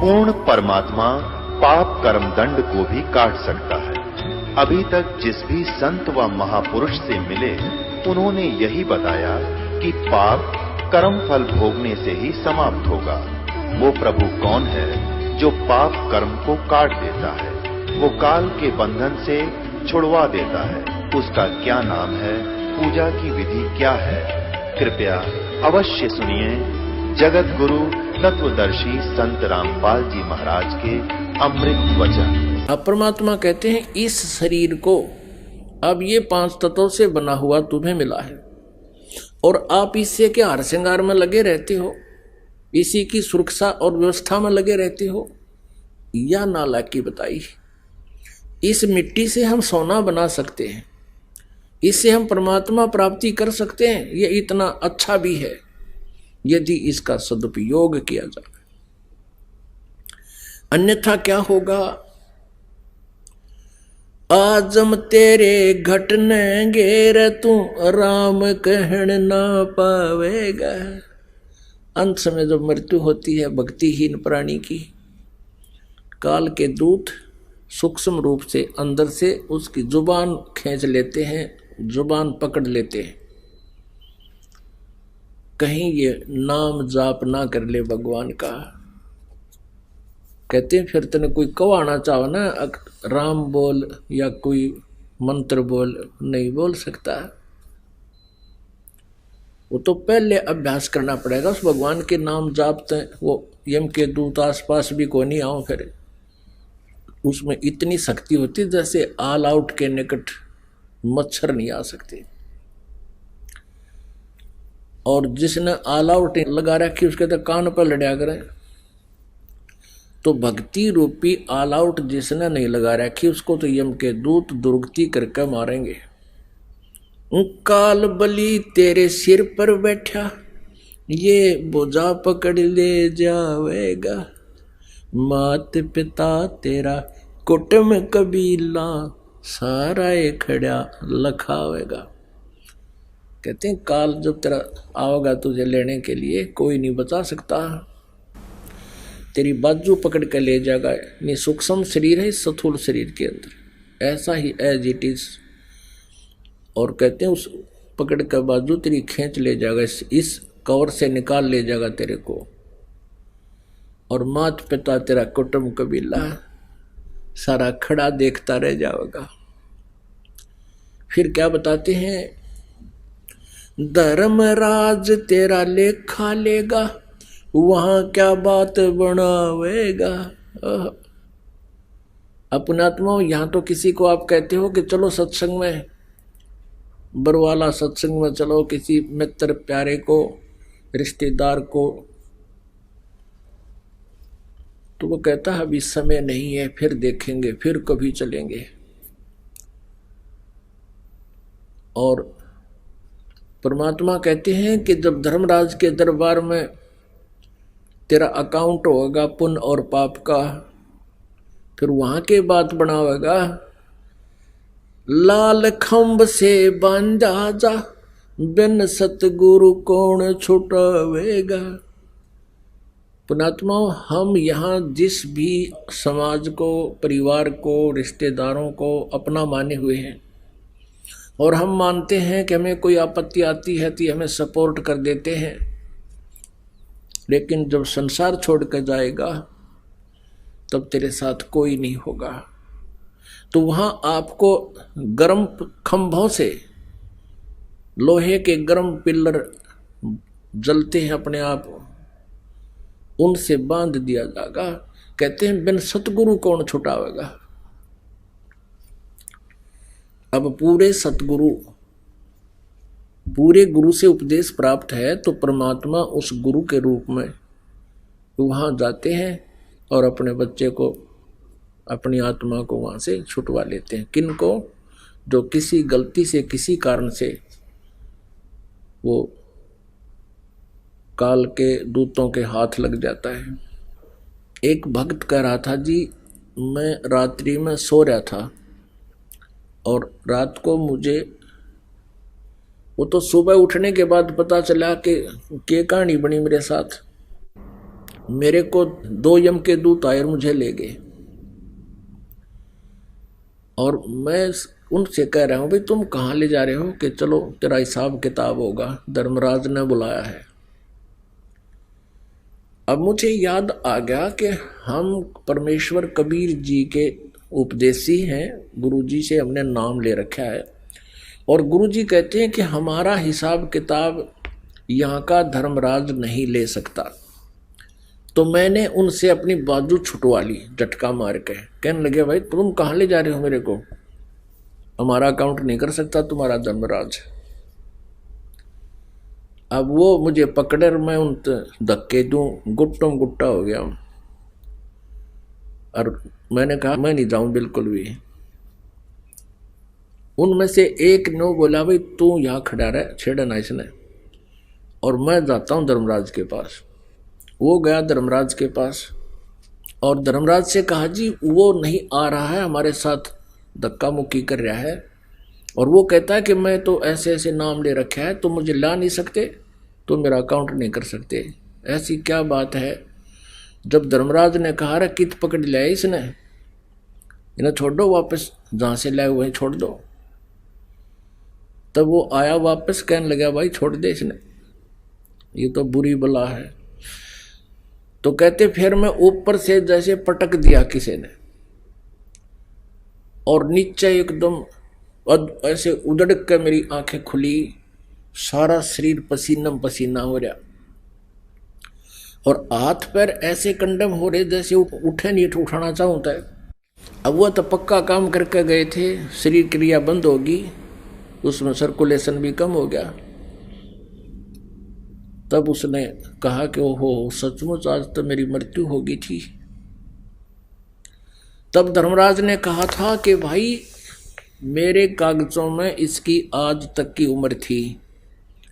पूर्ण परमात्मा पाप कर्म दंड को भी काट सकता है। अभी तक जिस भी संत व महापुरुष से मिले उन्होंने यही बताया कि पाप कर्म फल भोगने से ही समाप्त होगा। वो प्रभु कौन है जो पाप कर्म को काट देता है, वो काल के बंधन से छुड़वा देता है। उसका क्या नाम है, पूजा की विधि क्या है? कृपया अवश्य सुनिए जगत गुरु तत्वदर्शी संत रामपाल जी महाराज के अमृत वचन। अब परमात्मा कहते हैं इस शरीर को अब ये 5 तत्वों से बना हुआ तुम्हें मिला है और आप इससे के हार श्रृंगार में लगे रहते हो, इसी की सुरक्षा और व्यवस्था में लगे रहते हो। या नालायकी बताई, इस मिट्टी से हम सोना बना सकते हैं, इससे हम परमात्मा प्राप्ति कर सकते हैं। ये इतना अच्छा भी है यदि इसका सदुपयोग किया जाए, अन्यथा क्या होगा? आजम तेरे घटनेंगे रे तू राम कहन ना पावेगा। अंत समय जब मृत्यु होती है भक्तिहीन प्राणी की, काल के दूत सूक्ष्म रूप से अंदर से उसकी जुबान खींच लेते हैं, जुबान पकड़ लेते हैं, कहीं ये नाम जाप ना कर ले भगवान का। कहते हैं फिर तने कोई कवाना चाहो ना, राम बोल या कोई मंत्र बोल, नहीं बोल सकता। वो तो पहले अभ्यास करना पड़ेगा उस भगवान के नाम जापते। वो यम के दूत आसपास भी को नहीं आओ, फिर उसमें इतनी शक्ति होती जैसे ऑल आउट के निकट मच्छर नहीं आ सकते। और जिसने ऑल आउट लगा रखी उसके तो कान पर लड़या करें। तो भक्ति रूपी ऑल आउट जिसने नहीं लगा रखी उसको तो यम के दूत दुर्गति करके मारेंगे। काल बली तेरे सिर पर बैठा, ये बोझा पकड़ ले जावेगा। मात पिता तेरा कुटुंब कबीला, सारा ये खड़ा लखावेगा। कहते हैं काल जब तेरा आओगा तुझे लेने के लिए कोई नहीं बचा सकता, तेरी बाजू पकड़ कर ले जाएगा। ये सूक्ष्म शरीर है स्थूल शरीर के अंदर, ऐसा ही एज इट इज। और कहते हैं उस पकड़ कर बाजू तेरी खींच ले जाएगा, इस कवर से निकाल ले जाएगा तेरे को। और मात पिता तेरा कुटुंब कबीला सारा खड़ा देखता रह जाएगा। फिर क्या बताते हैं? धर्मराज तेरा लेखा लेगा, वहां क्या बात बनावेगा। अपने आत्मा यहां तो किसी को आप कहते हो कि चलो सत्संग में, बरवाला सत्संग में चलो, किसी मित्र प्यारे को रिश्तेदार को, तो वो कहता है अभी समय नहीं है, फिर देखेंगे, फिर कभी चलेंगे। और परमात्मा कहते हैं कि जब धर्मराज के दरबार में तेरा अकाउंट होगा पुण्य और पाप का, फिर वहां के बात बनावेगा। लाल खंभ से बांधा जा, बिन सतगुरु कौन छुटावेगा। पुणात्मा हम यहाँ जिस भी समाज को, परिवार को, रिश्तेदारों को अपना माने हुए हैं और हम मानते हैं कि हमें कोई आपत्ति आती है तो हमें सपोर्ट कर देते हैं, लेकिन जब संसार छोड़ कर जाएगा तब तेरे साथ कोई नहीं होगा। तो वहां आपको गर्म खंभों से, लोहे के गर्म पिलर जलते हैं अपने आप, उनसे बांध दिया जाएगा। कहते हैं बिन सतगुरु कौन छुटावेगा। अब पूरे सतगुरु, पूरे गुरु से उपदेश प्राप्त है तो परमात्मा उस गुरु के रूप में वहां जाते हैं और अपने बच्चे को, अपनी आत्मा को वहां से छुटवा लेते हैं। किन को? जो किसी गलती से, किसी कारण से वो काल के दूतों के हाथ लग जाता है। एक भक्त कह रहा था, जी मैं रात्रि में सो रहा था और रात को मुझे, वो तो सुबह उठने के बाद पता चला कि कहानी बनी मेरे साथ। मेरे को 2 यम के दूत आए और मुझे ले गए। और मैं उनसे कह रहा हूं भाई तुम कहाँ ले जा रहे हो? कि चलो तेरा हिसाब किताब होगा, धर्मराज ने बुलाया है। अब मुझे याद आ गया कि हम परमेश्वर कबीर जी के उपदेशी हैं, गुरु जी से हमने नाम ले रखा है, और गुरु जी कहते हैं कि हमारा हिसाब किताब यहाँ का धर्मराज नहीं ले सकता। तो मैंने उनसे अपनी बाजू छुटवा ली झटका मार के। कहने लगे भाई तुम कहाँ ले जा रहे हो मेरे को? हमारा अकाउंट नहीं कर सकता तुम्हारा धर्मराज। अब वो मुझे पकड़े और मैं उन धक्के दूं, गुट्टम गुट्टा हो गया। और मैंने कहा मैं नहीं जाऊं बिल्कुल भी। उनमें से एक ने बोला भाई तू यहाँ खड़ा रह, छेड़ना इसने, और मैं जाता हूं धर्मराज के पास। वो गया धर्मराज के पास और धर्मराज से कहा जी वो नहीं आ रहा है, हमारे साथ धक्का मुक्की कर रहा है, और वो कहता है कि मैं तो ऐसे ऐसे नाम ले रखा है, तो मुझे ला नहीं सकते, तो मेरा अकाउंट नहीं कर सकते। ऐसी क्या बात है? जब धर्मराज ने कहा रे कित पकड़ लिया इसने, इन्हें छोड़ दो, वापस जहाँ से लाए वहीं छोड़ दो। तब वो आया वापस, कहने लगा भाई छोड़ दे इसने, ये तो बुरी बला है। तो कहते फिर मैं ऊपर से जैसे पटक दिया किसी ने, और नीचे एकदम ऐसे उधड़ के मेरी आंखें खुली, सारा शरीर पसीना पसीना हो रहा, और हाथ पैर ऐसे कंडम हो रहे जैसे उठे नहीं उठाना चाहता है। अब वो तो पक्का काम करके गए थे, शरीर क्रिया बंद होगी, उसमें सर्कुलेशन भी कम हो गया। तब उसने कहा कि ओहो सचमुच आज तो मेरी मृत्यु हो गई थी। तब धर्मराज ने कहा था कि भाई मेरे कागजों में इसकी आज तक की उम्र थी,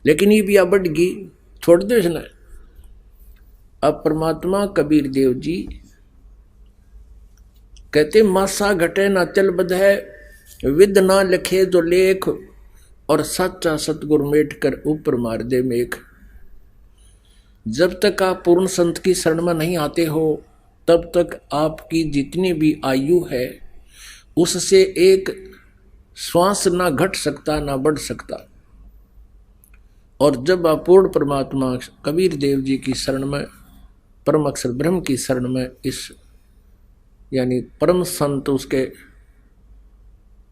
लेकिन ये भी अब बढ़ गई, छोड़ दो इसने। अब परमात्मा कबीर देव जी कहते मासा घटे ना चल बधै, विद ना लिखे जो लेख, और सच्चा सतगुरु मेट कर ऊपर मार दे मेघ। जब तक आप पूर्ण संत की शरण में नहीं आते हो तब तक आपकी जितनी भी आयु है उससे एक श्वास ना घट सकता ना बढ़ सकता। और जब आप पूर्ण परमात्मा कबीर देव जी की शरण में, परम अक्षर ब्रह्म की शरण में, इस यानी परम संत उसके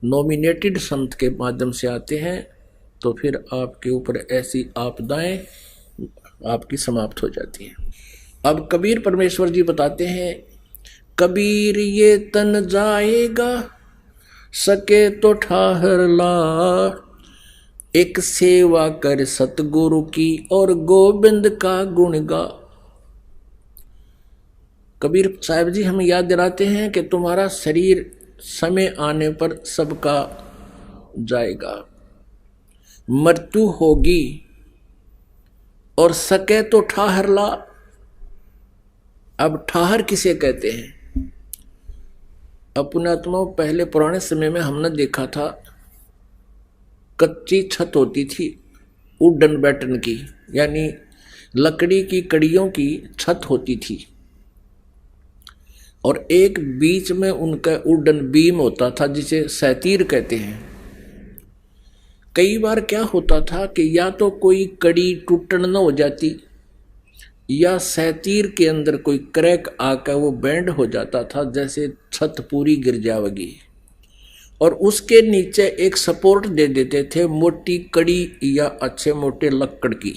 नॉमिनेटेड संत के माध्यम से आते हैं, तो फिर आपके ऊपर ऐसी आपदाएं आपकी समाप्त हो जाती हैं। अब कबीर परमेश्वर जी बताते हैं, कबीर ये तन जाएगा सके तो ठाहर ला, एक सेवा कर सतगुरु की और गोविंद का गुण गा। कबीर साहब जी हमें याद दिलाते हैं कि तुम्हारा शरीर समय आने पर सबका जाएगा, मृत्यु होगी, और सके तो ठाहर ला। अब ठाहर किसे कहते हैं? अपने आत्मा पहले पुराने समय में हमने देखा था कच्ची छत होती थी वुडन बैटन की, यानी लकड़ी की कड़ियों की छत होती थी, और एक बीच में उनका वुडन बीम होता था जिसे सैतीर कहते हैं। कई बार क्या होता था कि या तो कोई कड़ी टूटन न हो जाती, या सैतीर के अंदर कोई क्रैक आकर वो बैंड हो जाता था, जैसे छत पूरी गिर जाएगी, और उसके नीचे एक सपोर्ट दे देते थे मोटी कड़ी या अच्छे मोटे लक्कड़ की,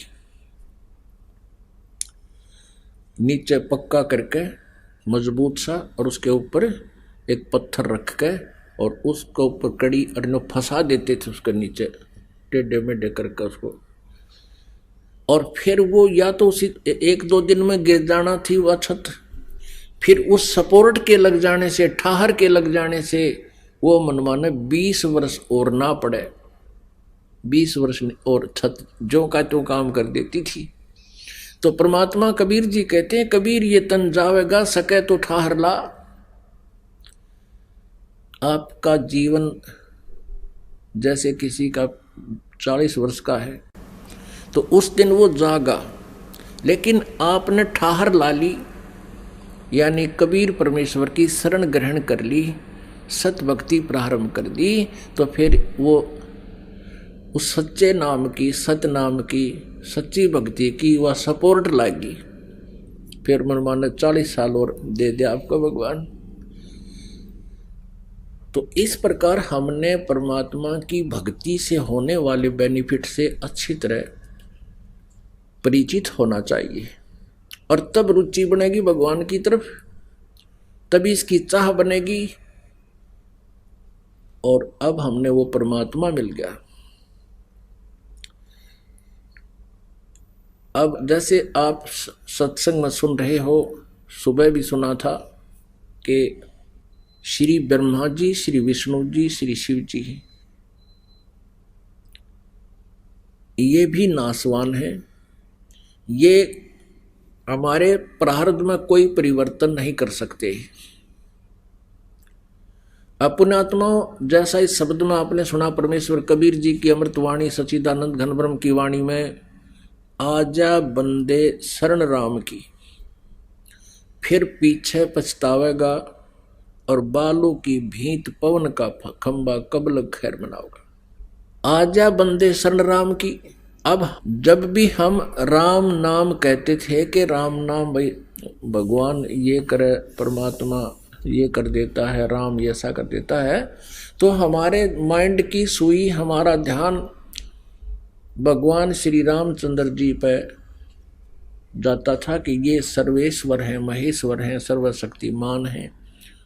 नीचे पक्का करके मजबूत सा, और उसके ऊपर एक पत्थर रख के और उसके ऊपर कड़ी और फंसा देते थे उसके नीचे टेढ़े मेढ़े करके उसको, और फिर वो या तो उसी 1-2 दिन में गिर जाना थी वह छत, फिर उस सपोर्ट के लग जाने से, ठाहर के लग जाने से वो मनमाने 20 वर्ष और ना पड़े, 20 वर्ष और छत जो का तो काम कर देती थी। तो परमात्मा कबीर जी कहते हैं, कबीर ये तन जावेगा सके तो ठाहर ला। आपका जीवन जैसे किसी का 40 वर्ष का है तो उस दिन वो जागा, लेकिन आपने ठाहर ला ली यानी कबीर परमेश्वर की शरण ग्रहण कर ली, सत भक्ति प्रारंभ कर दी, तो फिर वो उस सच्चे नाम की, सत नाम की, सच्ची भक्ति की वह सपोर्ट लाएगी। फिर मन माने 40 साल और दे दिया आपको भगवान। तो इस प्रकार हमने परमात्मा की भक्ति से होने वाले बेनिफिट से अच्छी तरह परिचित होना चाहिए, और तब रुचि बनेगी भगवान की तरफ, तभी इसकी चाह बनेगी। और अब हमने वो परमात्मा मिल गया। अब जैसे आप सत्संग में सुन रहे हो, सुबह भी सुना था कि श्री ब्रह्मा जी, श्री विष्णु जी, श्री शिव जी ये भी नासवान है। ये हमारे प्रारब्ध में कोई परिवर्तन नहीं कर सकते। अपनात्मा जैसा इस शब्द में आपने सुना परमेश्वर कबीर जी की अमृतवाणी सच्चिदानंद घन ब्रह्म की वाणी में, आजा बंदे शरण राम की, फिर पीछे पछतावेगा और बालों की भींत पवन का खंबा कबल खैर मनाओगा। आजा बंदे शरण राम की। अब जब भी हम राम नाम कहते थे कि राम नाम भाई भगवान ये करे, परमात्मा ये कर देता है, राम ये ऐसा कर देता है, तो हमारे माइंड की सुई, हमारा ध्यान भगवान श्री रामचंद्र जी पर जाता था कि ये सर्वेश्वर हैं, महेश्वर हैं, सर्वशक्तिमान हैं,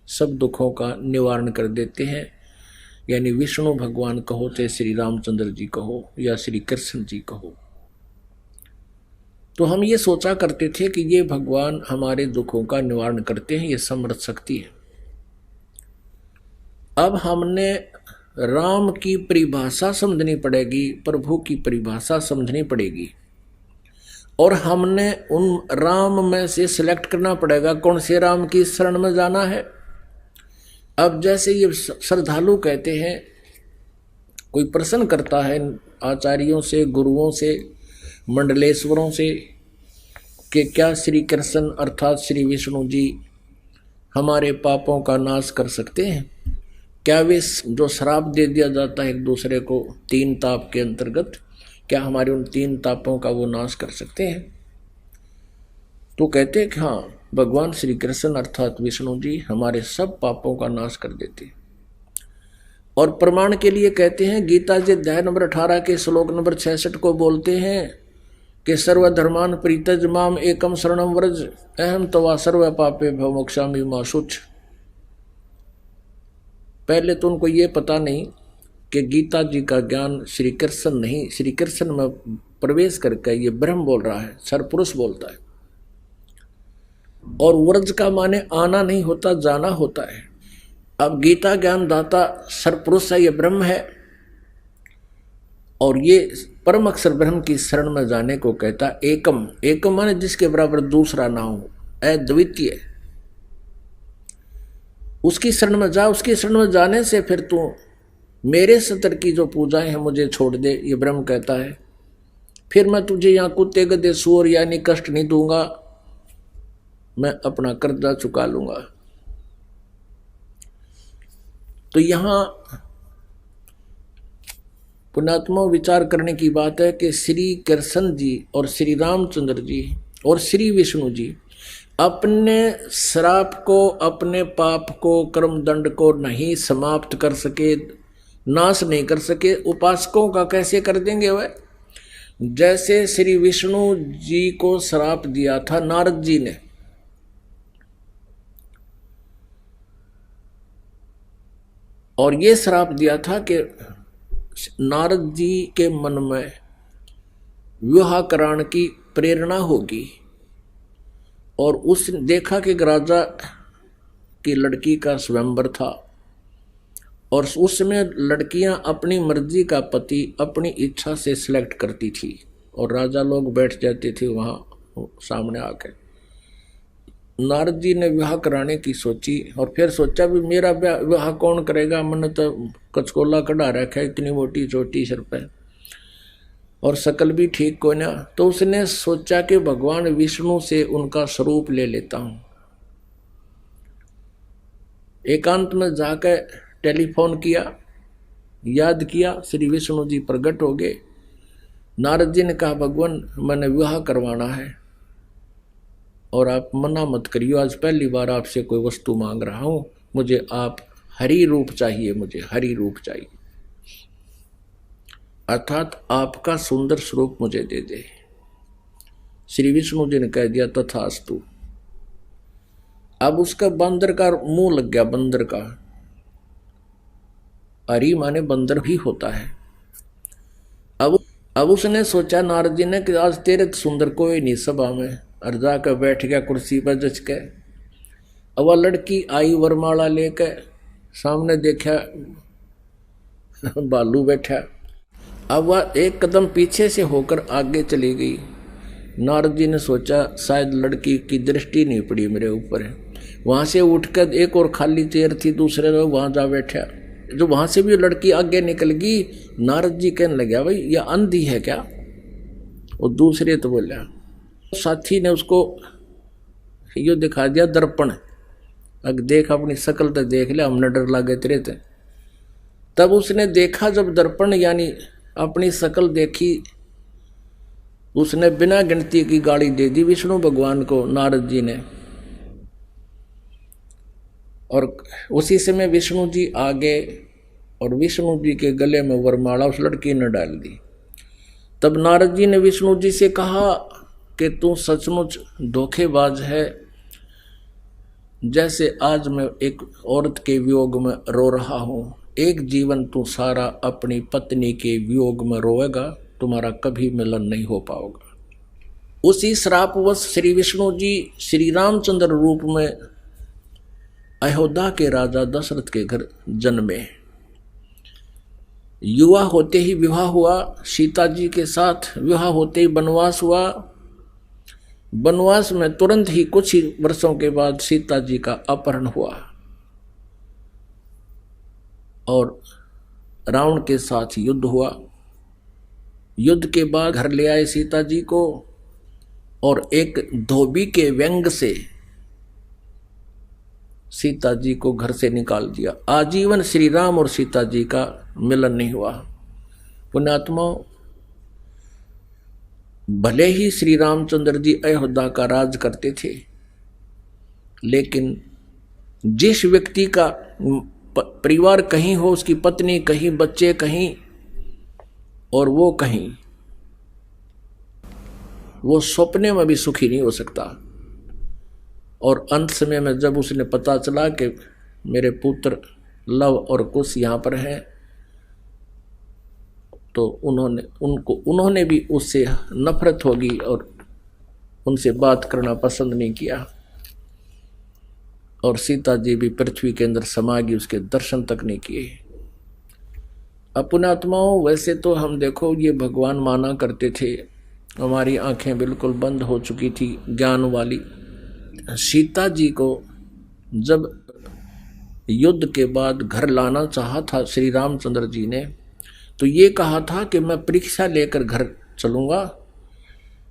सब दुखों का निवारण कर देते हैं। यानी विष्णु भगवान कहो, चाहे श्री रामचंद्र जी कहो या श्री कृष्ण जी कहो। तो हम ये सोचा करते थे कि ये भगवान हमारे दुखों का निवारण करते हैं, ये समर्थ शक्ति है। अब हमने राम की परिभाषा समझनी पड़ेगी, प्रभु की परिभाषा समझनी पड़ेगी, और हमने उन राम में से सिलेक्ट करना पड़ेगा कौन से राम की शरण में जाना है। अब जैसे ये श्रद्धालु कहते हैं, कोई प्रश्न करता है आचार्यों से, गुरुओं से, मंडलेश्वरों से कि क्या श्री कृष्ण अर्थात श्री विष्णु जी हमारे पापों का नाश कर सकते हैं? क्या वे जो श्राप दे दिया जाता है एक दूसरे को 3 ताप के अंतर्गत, क्या हमारे उन 3 तापों का वो नाश कर सकते हैं? तो कहते हैं कि हाँ, भगवान श्री कृष्ण अर्थात विष्णु जी हमारे सब पापों का नाश कर देते हैं। और प्रमाण के लिए कहते हैं, गीता जी अध्याय नंबर 18 के श्लोक नंबर 66 को बोलते हैं कि सर्वधर्मान प्रीतज माम एकम शरणम व्रज अहम तवा सर्व पापे भव मोक्षामि मा शुच। पहले तो उनको ये पता नहीं कि गीता जी का ज्ञान श्री कृष्ण नहीं, श्री कृष्ण में प्रवेश करके ये ब्रह्म बोल रहा है, सरपुरुष बोलता है। और व्रज का माने आना नहीं होता, जाना होता है। अब गीता ज्ञान दाता सरपुरुष है, ये ब्रह्म है, और ये परम अक्षर ब्रह्म की शरण में जाने को कहता एकम। एकम माने जिसके बराबर दूसरा ना हो, अद्वितीय। उसकी शरण में जा, उसकी शरण में जाने से फिर तू मेरे सतर की जो पूजाएं हैं मुझे छोड़ दे, ये ब्रह्म कहता है। फिर मैं तुझे यहाँ कुत्ते गधे सूअर यानी कष्ट नहीं दूंगा, मैं अपना कर्जा चुका लूंगा। तो यहां पुण्यात्मा विचार करने की बात है कि श्री कृष्ण जी और श्री रामचंद्र जी और श्री विष्णु जी अपने श्राप को, अपने पाप को, कर्म दंड को नहीं समाप्त कर सके, नाश नहीं कर सके। उपासकों का कैसे कर देंगे वह? जैसे श्री विष्णु जी को श्राप दिया था नारद जी ने, और ये श्राप दिया था कि नारद जी के मन में विवाह कराने की प्रेरणा होगी, और उसने देखा कि राजा की लड़की का स्वयंवर था, और उसमें लड़कियां अपनी मर्जी का पति अपनी इच्छा से सिलेक्ट करती थी, और राजा लोग बैठ जाते थे वहाँ सामने आकर। नारद जी ने विवाह कराने की सोची, और फिर सोचा भी मेरा विवाह कौन करेगा, मैंने तो कचकोला कढ़ा रखा है, इतनी मोटी चोटी सिर पे, और शकल भी ठीक को ना। तो उसने सोचा कि भगवान विष्णु से उनका स्वरूप ले लेता हूँ, एकांत में जाकर टेलीफोन किया, याद किया, श्री विष्णु जी प्रकट हो गए। नारद जी ने कहा भगवान मैंने विवाह करवाना है और आप मना मत करियो, आज पहली बार आपसे कोई वस्तु मांग रहा हूं, मुझे आप हरि रूप चाहिए, मुझे हरि रूप चाहिए, अर्थात आपका सुंदर स्वरूप मुझे दे दे। श्री विष्णु जी ने कह दिया तथास्तु। अब उसका बंदर का मुंह लग गया, बंदर का, हरि माने बंदर भी होता है। अब उसने सोचा नारद जी ने कि आज तेरे सुंदर कोई नहीं सभा में, और जाकर बैठ गया कुर्सी पर जच के। अब वह लड़की आई वरमाला लेकर, सामने देखा बालू बैठा। अब वह एक कदम पीछे से होकर आगे चली गई। नारद जी ने सोचा शायद लड़की की दृष्टि नहीं पड़ी मेरे ऊपर। वहां से उठकर एक और खाली चेयर थी दूसरे लोग, वहां जा बैठा। जो वहां से भी लड़की आगे निकल गई, नारद जी कहने लगे भाई यह अंधी है क्या? और दूसरे तो बोला, साथी ने उसको यो दिखा दिया दर्पण, अगर देख अपनी शकल तो देख ले, हमने डर लगे तेरे थे। तब उसने देखा जब दर्पण यानी अपनी शकल देखी, उसने बिना गिनती की गाली दे दी विष्णु भगवान को नारद जी ने। और उसी समय विष्णु जी आ गए और विष्णु जी के गले में वरमाला उस लड़की ने डाल दी। तब नारद जी ने विष्णु जी से कहा कि तू सचमुच धोखेबाज है, जैसे आज मैं एक औरत के वियोग में रो रहा हूं, एक जीवन तू सारा अपनी पत्नी के वियोग में रोएगा, तुम्हारा कभी मिलन नहीं हो पाओगा। उसी श्रापवश श्री विष्णु जी श्री रामचंद्र रूप में अयोध्या के राजा दशरथ के घर जन्मे। युवा होते ही विवाह हुआ सीता जी के साथ, विवाह होते ही वनवास हुआ। वनवास में तुरंत ही कुछ ही वर्षों के बाद सीता जी का अपहरण हुआ और रावण के साथ युद्ध हुआ। युद्ध के बाद घर ले आए सीता जी को और एक धोबी के व्यंग से सीता जी को घर से निकाल दिया। आजीवन श्री राम और सीता जी का मिलन नहीं हुआ। पुण्यात्माओं, भले ही श्री रामचंद्र जी अयोध्या का राज करते थे, लेकिन जिस व्यक्ति का परिवार कहीं हो, उसकी पत्नी कहीं, बच्चे कहीं और वो कहीं, वो सपने में भी सुखी नहीं हो सकता। और अंत समय में जब उसने पता चला कि मेरे पुत्र लव और कुश यहाँ पर हैं, तो उन्होंने भी उससे नफरत होगी और उनसे बात करना पसंद नहीं किया और सीता जी भी पृथ्वी के अंदर समा गई, उसके दर्शन तक नहीं किए। पुण्यात्माओं, वैसे तो हम देखो ये भगवान माना करते थे, हमारी आंखें बिल्कुल बंद हो चुकी थी ज्ञान वाली। सीता जी को जब युद्ध के बाद घर लाना चाहा था श्री रामचंद्र जी ने, तो ये कहा था कि मैं परीक्षा लेकर घर चलूंगा,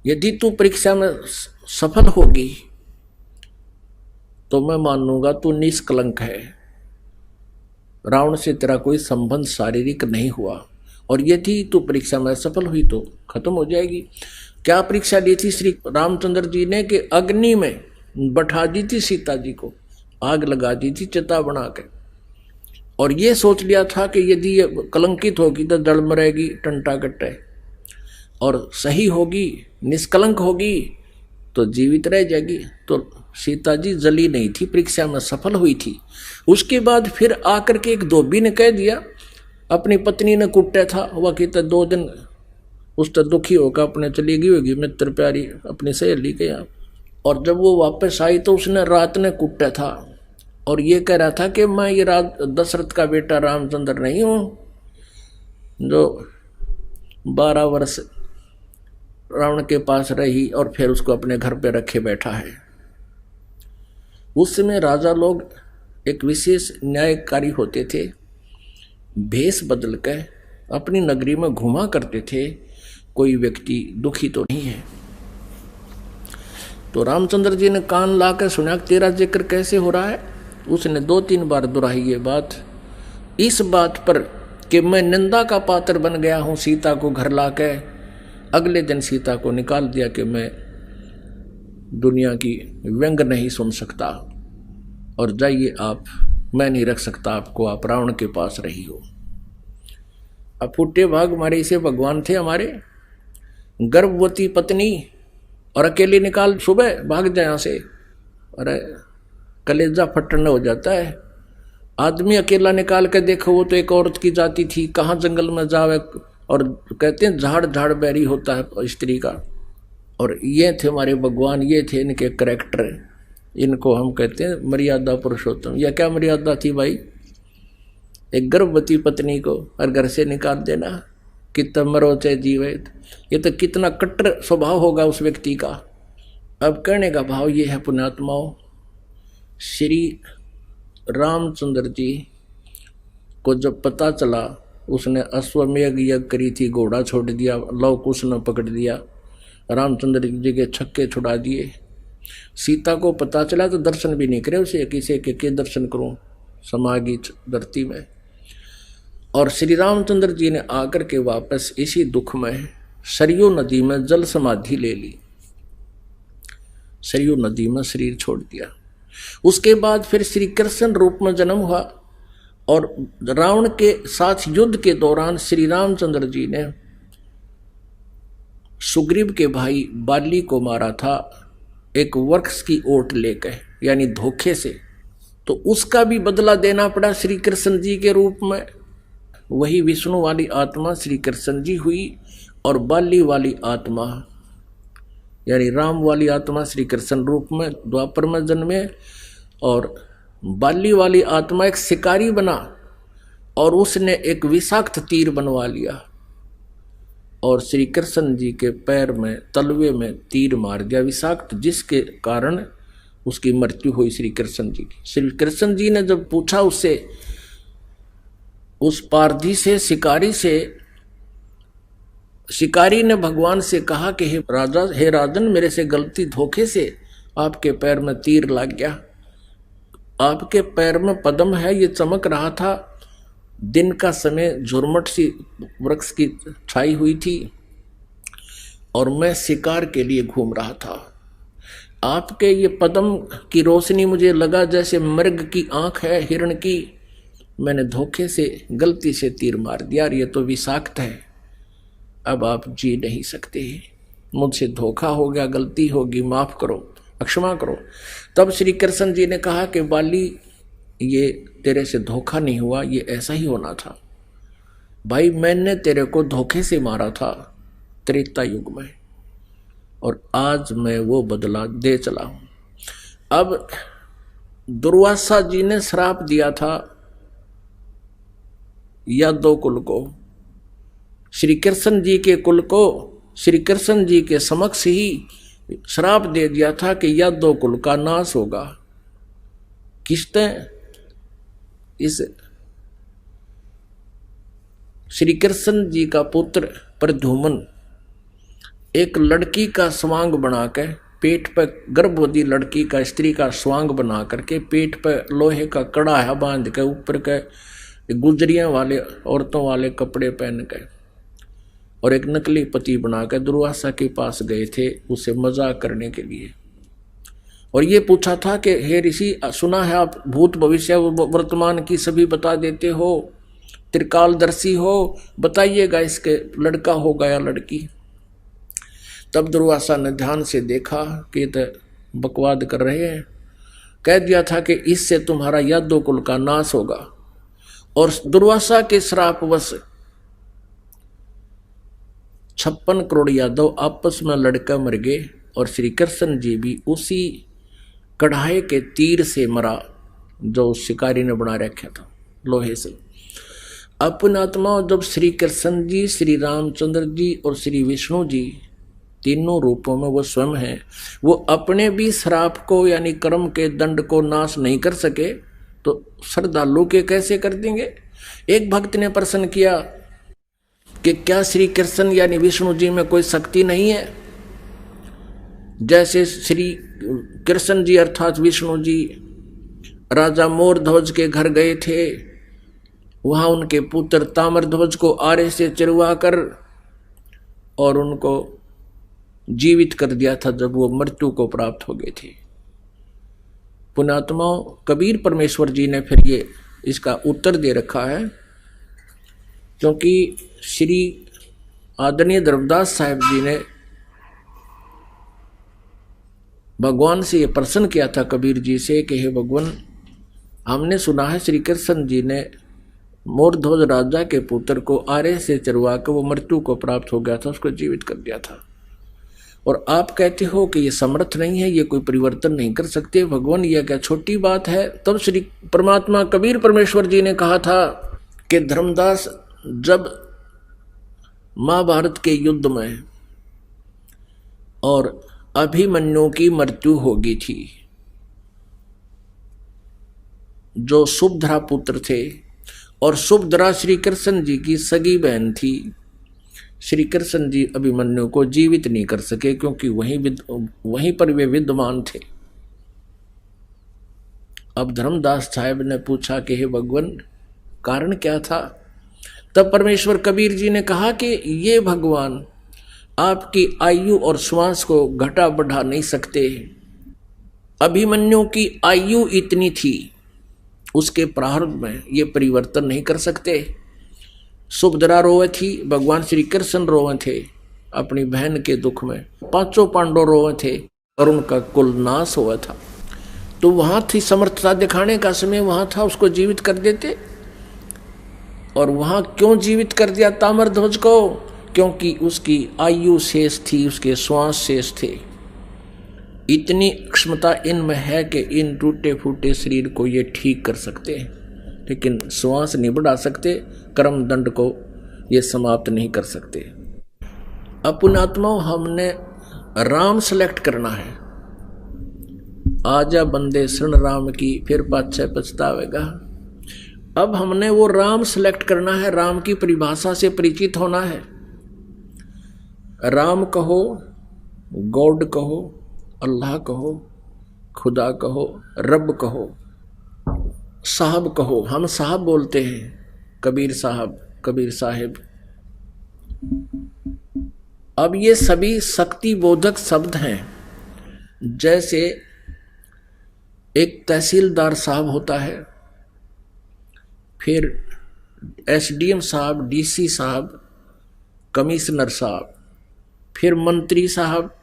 यदि तू परीक्षा में सफल होगी तो मैं मान लूंगा तू निष्कलंक है, रावण से तेरा कोई संबंध शारीरिक नहीं हुआ, और यदि तू परीक्षा में सफल हुई तो खत्म हो जाएगी। क्या परीक्षा ली थी श्री रामचंद्र जी ने कि अग्नि में बैठा दी थी सीता जी को, आग लगा दी थी चिता बना के, और ये सोच लिया था कि यदि ये कलंकित होगी तो जड़ मरेगी टंटा कट्टे, और सही होगी निष्कलंक होगी तो जीवित रह जाएगी। तो सीता जी जली नहीं थी, परीक्षा में सफल हुई थी। उसके बाद फिर आकर के एक धोबी ने कह दिया, अपनी पत्नी ने कुटा था, वह कहता 2 दिन उस तक दुखी होकर अपने चली गई होगी मित्र प्यारी अपनी सहेली के यहाँ, और जब वो वापस आई तो उसने रात ने कुटा था और ये कह रहा था कि मैं ये रात दशरथ का बेटा रामचंद्र नहीं हूँ जो 12 वर्ष रावण के पास रही और फिर उसको अपने घर पे रखे बैठा है। उस समय राजा लोग एक विशेष न्यायकारी होते थे, भेष बदल कर अपनी नगरी में घुमा करते थे, कोई व्यक्ति दुखी तो नहीं है। तो रामचंद्र जी ने कान लाकर सुना तेरा जिक्र कैसे हो रहा है, उसने 2-3 बार दोहराई ये बात, इस बात पर कि मैं निंदा का पात्र बन गया हूं सीता को घर लाके। अगले दिन सीता को निकाल दिया कि मैं दुनिया की व्यंग नहीं सुन सकता और जाइए आप, मैं नहीं रख सकता आपको, आप रावण के पास रही हो। अब फूटे भाग हमारे इसे भगवान थे हमारे, गर्भवती पत्नी और अकेले निकाल, सुबह भाग जाए यहाँ से, अरे कलेजा फटने हो जाता है। आदमी अकेला निकाल के देखो, वो तो एक औरत की जाति थी, कहाँ जंगल में जावे, और कहते हैं झाड़ झाड़ बैरी होता है स्त्री का। और ये थे हमारे भगवान, ये थे इनके करैक्टर, इनको हम कहते हैं मर्यादा पुरुषोत्तम। या क्या मर्यादा थी भाई, एक गर्भवती पत्नी को और घर से निकाल देना, कितना मरो चाहे जीवित, ये तो कितना कट्टर स्वभाव होगा उस व्यक्ति का। अब कहने का भाव ये है पुण्यात्माओं, श्री रामचंद्र जी को जब पता चला, उसने अश्वमेघ यज्ञ करी थी, घोड़ा छोड़ दिया, लव कुश ने पकड़ दिया, रामचंद्र जी के छक्के छुड़ा दिए। सीता को पता चला तो दर्शन भी नहीं करे उसे, किसे के दर्शन करूं समागी धरती में। और श्री रामचंद्र जी ने आकर के वापस इसी दुख में सरयू नदी में जल समाधि ले ली, सरयू नदी में शरीर छोड़ दिया। उसके बाद फिर श्री कृष्ण रूप में जन्म हुआ और रावण के साथ युद्ध के दौरान श्री रामचंद्र जी ने सुग्रीव के भाई बाली को मारा था एक वृक्ष की ओट लेकर, यानी धोखे से। तो उसका भी बदला देना पड़ा श्री कृष्ण जी के रूप में। वही विष्णु वाली आत्मा श्री कृष्ण जी हुई और बाली वाली आत्मा यानी राम वाली आत्मा श्री कृष्ण रूप में द्वापर में जन्मे। और बाली वाली आत्मा एक शिकारी बना और उसने एक विषाक्त तीर बनवा लिया और श्री कृष्ण जी के पैर में तलवे में तीर मार दिया विषाक्त, जिसके कारण उसकी मृत्यु हुई श्री कृष्ण जी की। श्री कृष्ण जी ने जब पूछा उससे, उस पारधी से, शिकारी से, शिकारी ने भगवान से कहा कि हे राजा, हे राजन, मेरे से गलती धोखे से आपके पैर में तीर लग गया। आपके पैर में पद्म है, ये चमक रहा था, दिन का समय झुरमट सी वृक्ष की छाई हुई थी और मैं शिकार के लिए घूम रहा था। आपके ये पद्म की रोशनी मुझे लगा जैसे मृग की आंख है हिरण की, मैंने धोखे से गलती से तीर मार दिया, ये तो विषाक्त है, अब आप जी नहीं सकते, मुझसे धोखा हो गया, गलती होगी, माफ करो, क्षमा करो। तब श्री कृष्ण जी ने कहा कि बाली, ये तेरे से धोखा नहीं हुआ, ये ऐसा ही होना था भाई, मैंने तेरे को धोखे से मारा था त्रेता युग में और आज मैं वो बदला दे चला हूं। अब दुर्वासा जी ने श्राप दिया था यादव कुल को, श्री कृष्ण जी के कुल को श्री कृष्ण जी के समक्ष ही श्राप दे दिया था कि यादव कुल का नाश होगा। किसने? इस श्री कृष्ण जी का पुत्र प्रद्युम्न एक लड़की का स्वांग बनाकर पेट पर, गर्भवती लड़की का, स्त्री का स्वांग बना करके पेट पर लोहे का कड़ा है बांध के, ऊपर के गुजरियां वाले औरतों वाले कपड़े पहन के, और एक नकली पति बनाकर दुर्वासा के पास गए थे उसे मजाक करने के लिए। और ये पूछा था कि हे ऋषि, सुना है आप भूत भविष्य वर्तमान की सभी बता देते हो, त्रिकालदर्शी हो, बताइएगा इसके लड़का होगा या लड़की। तब दुर्वासा ने ध्यान से देखा कि ये तो बकवाद कर रहे हैं, कह दिया था कि इससे तुम्हारा यादव कुल का नाश होगा। और दुर्वासा के श्रापवश 56 करोड़ यादव आपस में लड़कर मर गए और श्री कृष्ण जी भी उसी कढ़ाई के तीर से मरा जो शिकारी ने बना रखा था लोहे से। अपने आत्मा, जब श्री कृष्ण जी, श्री रामचंद्र जी और श्री विष्णु जी तीनों रूपों में वो स्वयं हैं, वो अपने भी श्राप को यानी कर्म के दंड को नाश नहीं कर सके तो श्रद्धालु के कैसे कर देंगे। एक भक्त ने प्रश्न किया कि क्या श्री कृष्ण यानी विष्णु जी में कोई शक्ति नहीं है? जैसे श्री कृष्ण जी अर्थात विष्णु जी राजा मोरध्वज के घर गए थे, वहां उनके पुत्र ताम्रध्वज को आरे से चिरवा कर और उनको जीवित कर दिया था जब वो मृत्यु को प्राप्त हो गए थे। पुण्यात्माओं, कबीर परमेश्वर जी ने फिर ये इसका उत्तर दे रखा है, क्योंकि श्री आदरणीय धर्मदास साहिब जी ने भगवान से ये प्रश्न किया था कबीर जी से कि हे भगवान, हमने सुना है श्री कृष्ण जी ने मोरध्वज राजा के पुत्र को आरे से चरवा कर वो मृत्यु को प्राप्त हो गया था, उसको जीवित कर दिया था, और आप कहते हो कि ये समर्थ नहीं है, ये कोई परिवर्तन नहीं कर सकते। भगवान, यह क्या छोटी बात है। तब श्री परमात्मा कबीर परमेश्वर जी ने कहा था कि धर्मदास, जब महाभारत के युद्ध में और अभिमन्यु की मृत्यु होगी थी, जो सुभद्रा पुत्र थे, और सुभद्रा श्री कृष्ण जी की सगी बहन थी, श्री कृष्ण जी अभिमन्यु को जीवित नहीं कर सके क्योंकि वहीं पर वे विद्यमान थे। अब धर्मदास साहब ने पूछा कि हे भगवान, कारण क्या था? तब परमेश्वर कबीर जी ने कहा कि ये भगवान आपकी आयु और श्वास को घटा बढ़ा नहीं सकते। अभिमन्यु की आयु इतनी थी, उसके प्रारंभ में ये परिवर्तन नहीं कर सकते। सुभद्रा रोए थी, भगवान श्री कृष्ण रोए थे अपनी बहन के दुख में, पांचों पांडव रोए थे और उनका कुल नाश हुआ था। तो वहां थी समर्थता दिखाने का समय, वहां था, उसको जीवित कर देते। और वहां क्यों जीवित कर दिया ताम्रध्वज को? क्योंकि उसकी आयु शेष थी, उसके श्वास शेष थे। इतनी क्षमता इनमें है कि इन टूटे फूटे शरीर को ये ठीक कर सकते हैं, लेकिन श्वास नहीं बढ़ा सकते, कर्म दंड को ये समाप्त नहीं कर सकते। पुण्यात्माओं, हमने राम सेलेक्ट करना है। आजा बंदे सुन राम की, फिर पाछे पछतावेगा। अब हमने वो राम सेलेक्ट करना है, राम की परिभाषा से परिचित होना है। राम कहो, गॉड कहो, अल्लाह कहो, खुदा कहो, रब कहो, साहब कहो। हम साहब बोलते हैं, कबीर साहब, कबीर साहिब। अब ये सभी शक्ति बोधक शब्द हैं। जैसे एक तहसीलदार साहब होता है, फिर एसडीएम साहब, डीसी साहब, कमिश्नर साहब, फिर मंत्री साहब,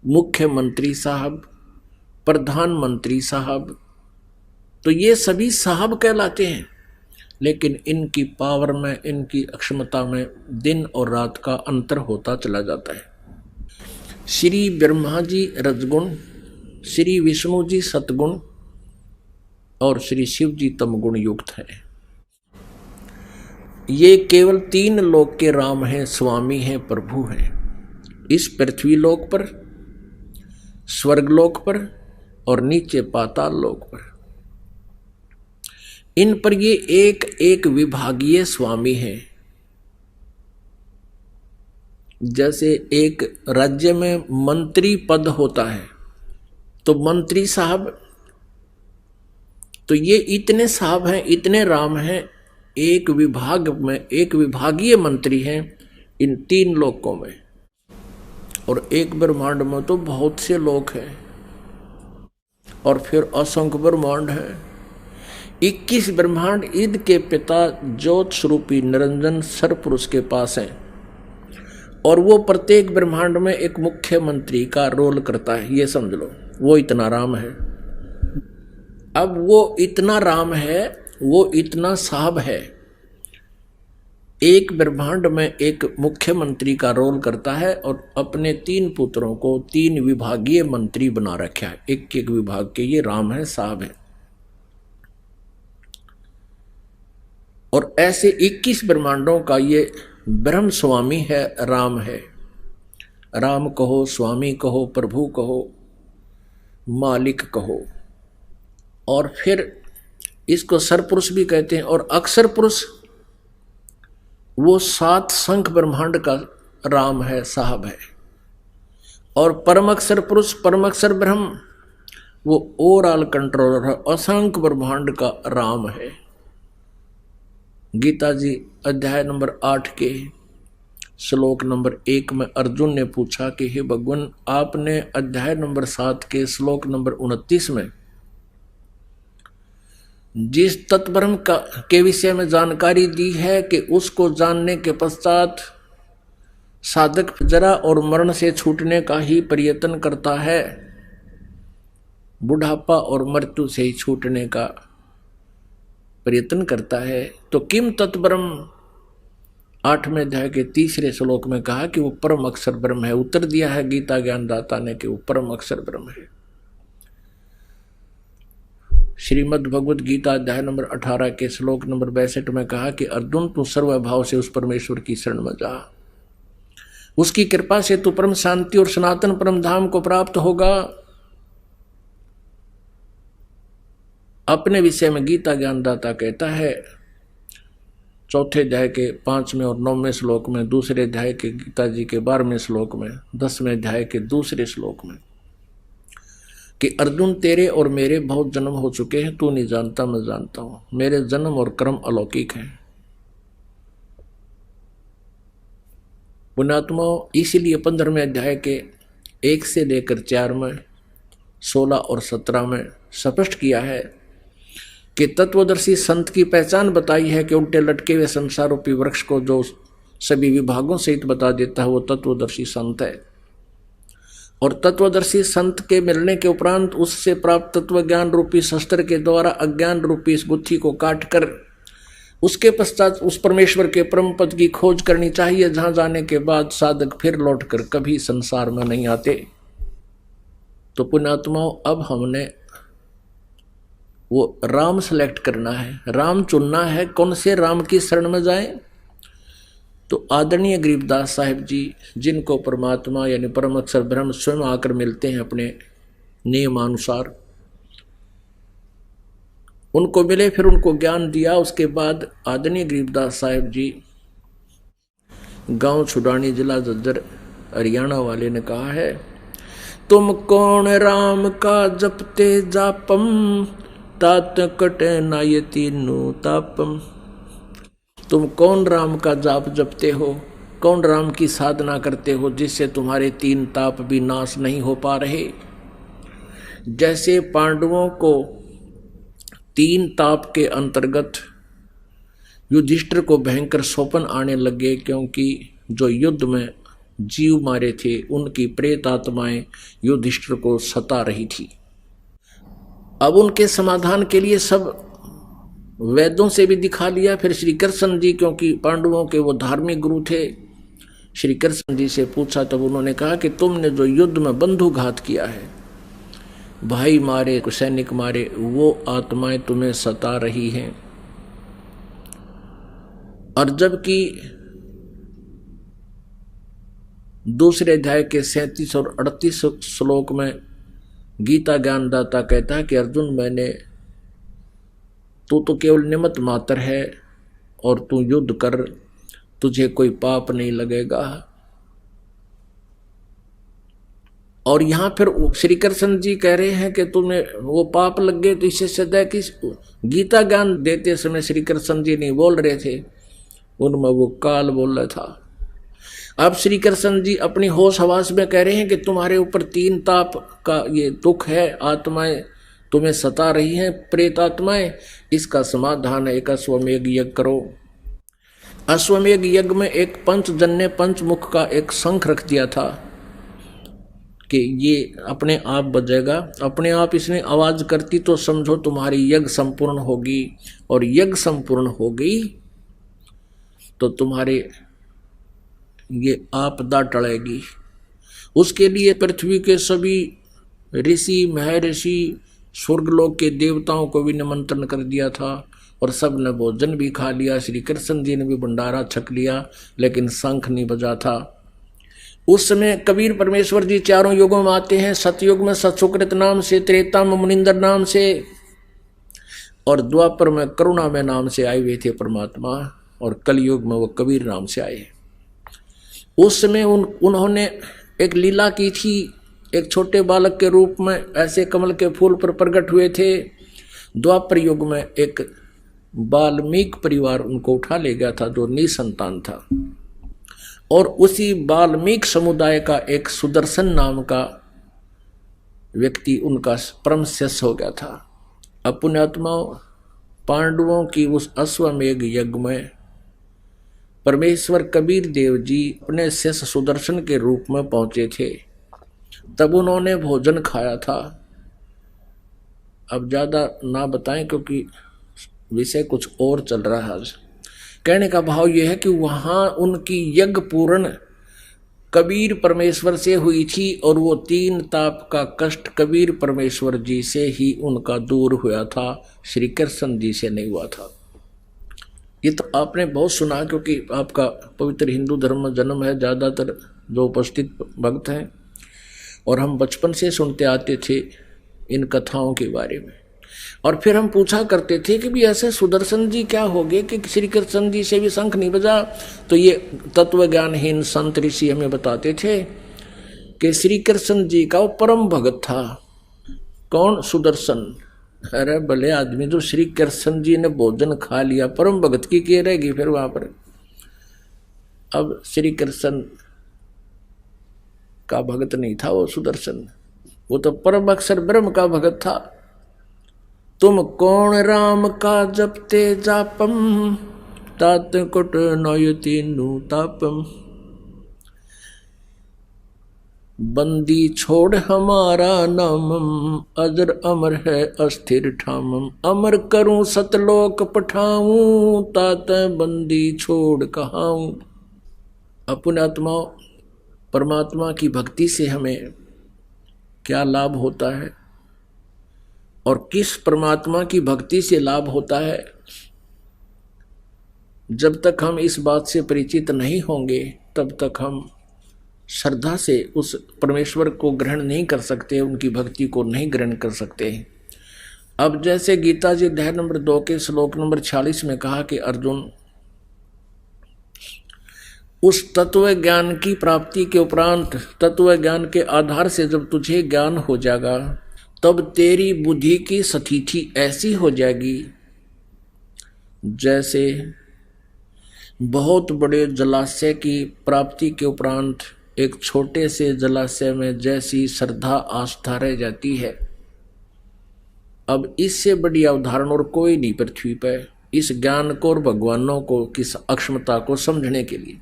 मुख्यमंत्री साहब, प्रधानमंत्री साहब। तो ये सभी साहब कहलाते हैं, लेकिन इनकी पावर में, इनकी अक्षमता में दिन और रात का अंतर होता चला जाता है। श्री ब्रह्मा जी रजगुण, श्री विष्णु जी सतगुण और श्री शिव जी तमगुण युक्त है। ये केवल 3 लोक के राम हैं, स्वामी हैं, प्रभु हैं। इस पृथ्वी लोक पर, स्वर्गलोक पर और नीचे पाताल लोक पर, इन पर ये एक एक विभागीय स्वामी हैं। जैसे एक राज्य में मंत्री पद होता है, तो मंत्री साहब, तो ये इतने साहब हैं, इतने राम हैं, एक विभाग में एक विभागीय मंत्री हैं इन 3 लोकों में। और एक ब्रह्मांड में तो बहुत से लोक हैं, और फिर असंख्य ब्रह्मांड हैं। 21 ब्रह्मांड ईद के पिता ज्योत स्वरूपी निरंजन सरपुरुष के पास हैं, और वो प्रत्येक ब्रह्मांड में एक मुख्यमंत्री का रोल करता है। ये समझ लो, वो इतना राम है। अब वो इतना राम है, वो इतना साहब है, एक ब्रह्मांड में एक मुख्यमंत्री का रोल करता है और अपने 3 पुत्रों को 3 विभागीय मंत्री बना रखा है, एक एक विभाग के। ये राम है, साहब है। और ऐसे 21 ब्रह्मांडों का ये ब्रह्म स्वामी है, राम है। राम कहो, स्वामी कहो, प्रभु कहो, मालिक कहो। और फिर इसको सरपुरुष भी कहते हैं। और अक्षर पुरुष वो 7 शंख ब्रह्मांड का राम है, साहब है। और परम अक्षर पुरुष, परम अक्षर ब्रह्म वो ओवरऑल कंट्रोलर है, असंख्य ब्रह्मांड का राम है। गीता जी अध्याय नंबर 8 के श्लोक नंबर 1 में अर्जुन ने पूछा कि हे भगवान, आपने अध्याय नंबर 7 के श्लोक नंबर 29 में जिस तत्ब्रह्म के विषय में जानकारी दी है कि उसको जानने के पश्चात साधक जरा और मरण से छूटने का ही प्रयत्न करता है, बुढ़ापा और मृत्यु से ही छूटने का प्रयत्न करता है। तो किम तत्ब्रह्म 8वें अध्याय के 3रे श्लोक में कहा कि वो परम अक्षर ब्रह्म है। उत्तर दिया है गीता ज्ञानदाता ने कि वो परम अक्षर ब्रह्म है। श्रीमद् भगवद गीता अध्याय नंबर 18 के श्लोक नंबर 62 में कहा कि अर्जुन, तू सर्वभाव से उस परमेश्वर की शरण में जा, उसकी कृपा से तू परम शांति और सनातन परम धाम को प्राप्त होगा। अपने विषय में गीता ज्ञानदाता कहता है 4थे अध्याय के 5वें और 9वें श्लोक में, 2रे अध्याय के गीता जी के 12वें श्लोक में, 10वें अध्याय के 2रे श्लोक में कि अर्जुन, तेरे और मेरे बहुत जन्म हो चुके हैं, तू नहीं जानता, मैं जानता हूं। मेरे जन्म और कर्म अलौकिक हैं। पुण्यात्माओं, इसीलिए 15वें अध्याय के 1 से लेकर 4 में, 16 और 17 में स्पष्ट किया है कि तत्वदर्शी संत की पहचान बताई है कि उल्टे लटके हुए संसार रूपी वृक्ष को जो सभी विभागों सहित बता देता है वो तत्वदर्शी संत है। और तत्वदर्शी संत के मिलने के उपरांत उससे प्राप्त तत्व ज्ञान रूपी शस्त्र के द्वारा अज्ञान रूपी इस गुत्थी को काट कर उसके पश्चात उस परमेश्वर के परम पद की खोज करनी चाहिए, जहां जाने के बाद साधक फिर लौटकर कभी संसार में नहीं आते। तो पुण्यात्माओं, अब हमने वो राम सेलेक्ट करना है, राम चुनना है, कौन से राम की शरण में जाएं। तो आदरणीय गरीबदास साहिब जी, जिनको परमात्मा यानी परम अक्षर ब्रह्म स्वयं आकर मिलते हैं अपने नियमानुसार, उनको मिले, फिर उनको ज्ञान दिया। उसके बाद आदरणीय गरीबदास साहिब जी गांव छुडानी, जिला झज्जर, हरियाणा वाले ने कहा है, तुम कौन राम का जपते जापम, तात कटे नायति नु तापम। तुम कौन राम का जाप जपते हो, कौन राम की साधना करते हो जिससे तुम्हारे 3 ताप भी नाश नहीं हो पा रहे। जैसे पांडवों को 3 ताप के अंतर्गत युधिष्ठिर को भयंकर सौपन आने लगे, क्योंकि जो युद्ध में जीव मारे थे उनकी प्रेत आत्माएं युधिष्ठिर को सता रही थी। अब उनके समाधान के लिए सब वेदों से भी दिखा लिया। फिर श्री कृष्ण जी, क्योंकि पांडवों के वो धार्मिक गुरु थे, श्री कृष्ण जी से पूछा, तब उन्होंने कहा कि तुमने जो युद्ध में बंधुघात किया है, भाई मारे, सैनिक मारे, वो आत्माएं तुम्हें सता रही हैं। और जबकि 2रे अध्याय के 37 और 38 श्लोक में गीता ज्ञानदाता कहता है कि अर्जुन, तू तो केवल निमित्त मात्र है और तू युद्ध कर, तुझे कोई पाप नहीं लगेगा। और यहां फिर श्री कृष्ण जी कह रहे हैं कि तुम्हें वो पाप लग गए, तो इससे सिद्ध है कि गीता ज्ञान देते समय श्री कृष्ण जी नहीं बोल रहे थे, उनमें वो काल बोल रहा था। अब श्री कृष्ण जी अपनी होश हवास में कह रहे हैं कि तुम्हारे ऊपर 3 ताप का ये दुख है, आत्माएं तुम्हें सता रही हैं, प्रेत आत्माएं। इसका समाधान है, एक अश्वमेघ यज्ञ करो। अश्वमेघ यज्ञ में एक पंचजन्य पंचमुख का एक शंख रख दिया था कि ये अपने आप बजेगा। अपने आप इसने आवाज करती तो समझो तुम्हारी यज्ञ संपूर्ण होगी, और यज्ञ संपूर्ण हो गई तो तुम्हारे ये आपदा टलेगी। उसके लिए पृथ्वी के सभी ऋषि, महर्षि, स्वर्गलोक के देवताओं को भी निमंत्रण कर दिया था, और सब ने भोजन भी खा लिया। श्री कृष्ण जी ने भी भंडारा छक लिया, लेकिन शंख नहीं बजा था। उस समय कबीर परमेश्वर जी 4 युगों में आते हैं। सतयुग में सत्सुकृत नाम से, त्रेता में मुनिंदर नाम से, और द्वापर में करुणा में नाम से आए हुए थे परमात्मा, और कलयुग में वो कबीर नाम से आए। उस समय उन्होंने एक लीला की थी, एक छोटे बालक के रूप में ऐसे कमल के फूल पर प्रकट हुए थे। द्वापर युग में एक वाल्मीकि परिवार उनको उठा ले गया था जो निसंतान था, और उसी वाल्मीकि समुदाय का एक सुदर्शन नाम का व्यक्ति उनका परम शिष्य हो गया था। अब पुण्यात्माओं, पांडवों की उस अश्वमेघ यज्ञ में परमेश्वर कबीर देव जी अपने शिष्य सुदर्शन के रूप में पहुंचे थे। तब उन्होंने भोजन खाया था। अब ज्यादा ना बताएं क्योंकि विषय कुछ और चल रहा है। आज कहने का भाव यह है कि वहां उनकी यज्ञ पूर्ण कबीर परमेश्वर से हुई थी, और वो 3 ताप का कष्ट कबीर परमेश्वर जी से ही उनका दूर हुआ था, श्री कृष्ण जी से नहीं हुआ था। ये तो आपने बहुत सुना, क्योंकि आपका पवित्र हिंदू धर्म में जन्म है। ज़्यादातर जो उपस्थित भक्त हैं और हम बचपन से सुनते आते थे इन कथाओं के बारे में। और फिर हम पूछा करते थे कि भी ऐसे सुदर्शन जी क्या हो गए कि श्री कृष्ण जी से भी शंख नहीं बजा। तो ये तत्व ज्ञानहीन संत ऋषि हमें बताते थे कि श्री कृष्ण जी का वो परम भगत था। कौन? सुदर्शन। अरे भले आदमी, जो श्री कृष्ण जी ने भोजन खा लिया, परम भगत की क्या रहेगी फिर वहां पर। अब श्री कृष्ण का भगत नहीं था वो सुदर्शन, वो तो परम अक्षर ब्रह्म का भगत था। तुम कौन राम का जपते जापम, तात कुट नयति नूतापम। बंदी छोड़ हमारा नामम, अजर अमर है अस्थिर ठामम। अमर करूं सतलोक पठाऊं, तात बंदी छोड़ कहाऊं। पुण्यात्मा, परमात्मा की भक्ति से हमें क्या लाभ होता है और किस परमात्मा की भक्ति से लाभ होता है, जब तक हम इस बात से परिचित नहीं होंगे तब तक हम श्रद्धा से उस परमेश्वर को ग्रहण नहीं कर सकते, उनकी भक्ति को नहीं ग्रहण कर सकते। अब जैसे गीता जी अध्याय नंबर 2 के श्लोक नंबर 46 में कहा कि अर्जुन, उस तत्व ज्ञान की प्राप्ति के उपरांत, तत्व ज्ञान के आधार से जब तुझे ज्ञान हो जाएगा, तब तेरी बुद्धि की स्थिति ऐसी हो जाएगी जैसे बहुत बड़े जलाशय की प्राप्ति के उपरांत एक छोटे से जलाशय में जैसी श्रद्धा आस्था रह जाती है। अब इससे बड़ी अवधारण और कोई नहीं पृथ्वी पर, इस ज्ञान को और भगवानों को किस अक्षमता को समझने के लिए।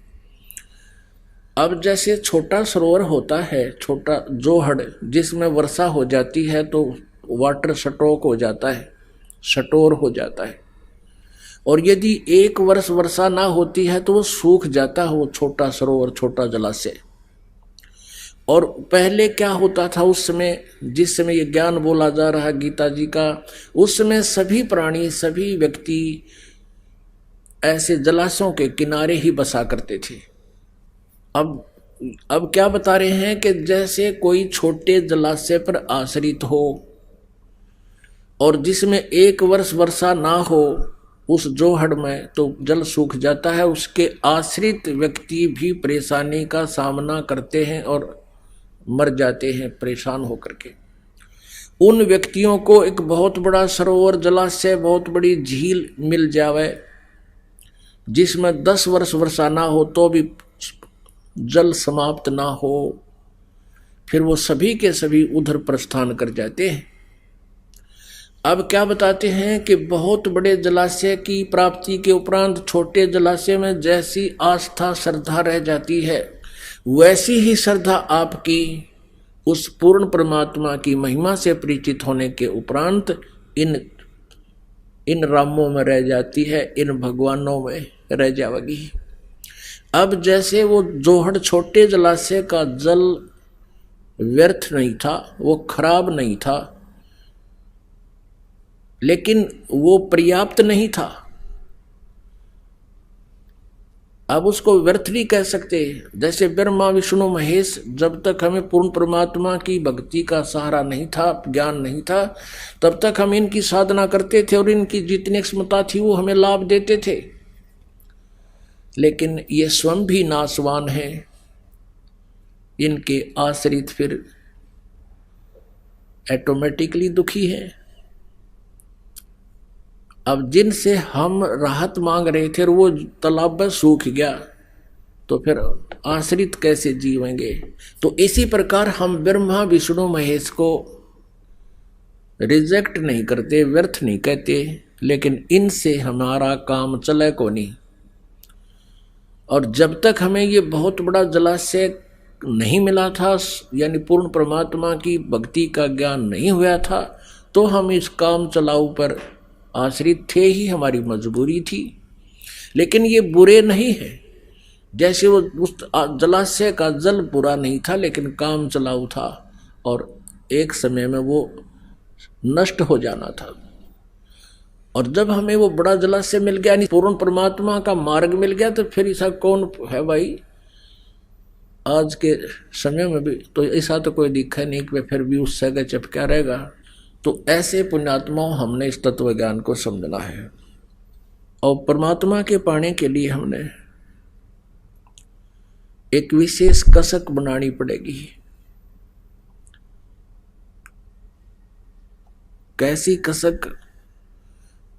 अब जैसे छोटा सरोवर होता है, छोटा जोहड़, जिसमें वर्षा हो जाती है तो वाटर स्टॉक हो जाता है, स्टोर हो जाता है, और यदि 1 वर्ष वर्षा ना होती है तो वो सूख जाता है वो छोटा सरोवर, छोटा जलाशय। और पहले क्या होता था उस समय, जिस समय ये ज्ञान बोला जा रहा है गीता जी का, उस समय सभी प्राणी, सभी व्यक्ति ऐसे जलाशयों के किनारे ही बसा करते थे। अब क्या बता रहे हैं कि जैसे कोई छोटे जलाशय पर आश्रित हो और जिसमें 1 वर्ष वर्षा ना हो, उस जोहड़ में तो जल सूख जाता है। उसके आश्रित व्यक्ति भी परेशानी का सामना करते हैं और मर जाते हैं परेशान होकर के। उन व्यक्तियों को एक बहुत बड़ा सरोवर, जलाशय, बहुत बड़ी झील मिल जावे जिसमें 10 वर्ष वर्षा ना हो तो भी जल समाप्त ना हो, फिर वो सभी के सभी उधर प्रस्थान कर जाते हैं। अब क्या बताते हैं कि बहुत बड़े जलाशय की प्राप्ति के उपरांत छोटे जलाशय में जैसी आस्था श्रद्धा रह जाती है, वैसी ही श्रद्धा आपकी उस पूर्ण परमात्मा की महिमा से परिचित होने के उपरांत इन रामों में रह जाती है, इन भगवानों में रह जाएगी। अब जैसे वो जोहड़, छोटे जलाशय का जल व्यर्थ नहीं था, वो खराब नहीं था, लेकिन वो पर्याप्त नहीं था। अब उसको व्यर्थ नहीं कह सकते। जैसे ब्रह्मा विष्णु महेश जब तक हमें पूर्ण परमात्मा की भक्ति का सहारा नहीं था, ज्ञान नहीं था, तब तक हम इनकी साधना करते थे और इनकी जितनी क्षमता थी वो हमें लाभ देते थे। लेकिन ये स्वयं भी नाशवान हैं, इनके आश्रित फिर ऑटोमेटिकली दुखी हैं। अब जिनसे हम राहत मांग रहे थे और वो तालाब में सूख गया तो फिर आश्रित कैसे जीवेंगे। तो इसी प्रकार हम ब्रह्मा विष्णु महेश को रिजेक्ट नहीं करते, व्यर्थ नहीं कहते, लेकिन इनसे हमारा काम चले को नहीं। और जब तक हमें ये बहुत बड़ा जलाशय नहीं मिला था, यानी पूर्ण परमात्मा की भक्ति का ज्ञान नहीं हुआ था, तो हम इस काम चलाऊ पर आश्रित थे ही, हमारी मजबूरी थी। लेकिन ये बुरे नहीं है, जैसे वो उस जलाशय का जल बुरा नहीं था लेकिन काम चलाऊ था और एक समय में वो नष्ट हो जाना था। और जब हमें वो बड़ा जलाशय मिल गया, पूर्ण परमात्मा का मार्ग मिल गया, तो फिर ऐसा कौन है भाई आज के समय में भी, तो ऐसा तो कोई दिखा नहीं कि फिर भी उस जगह चिपका रहेगा। तो ऐसे पुण्यात्माओं हमने इस तत्व ज्ञान को समझना है और परमात्मा के पाने के लिए हमने एक विशेष कसक बनानी पड़ेगी। कैसी कसक?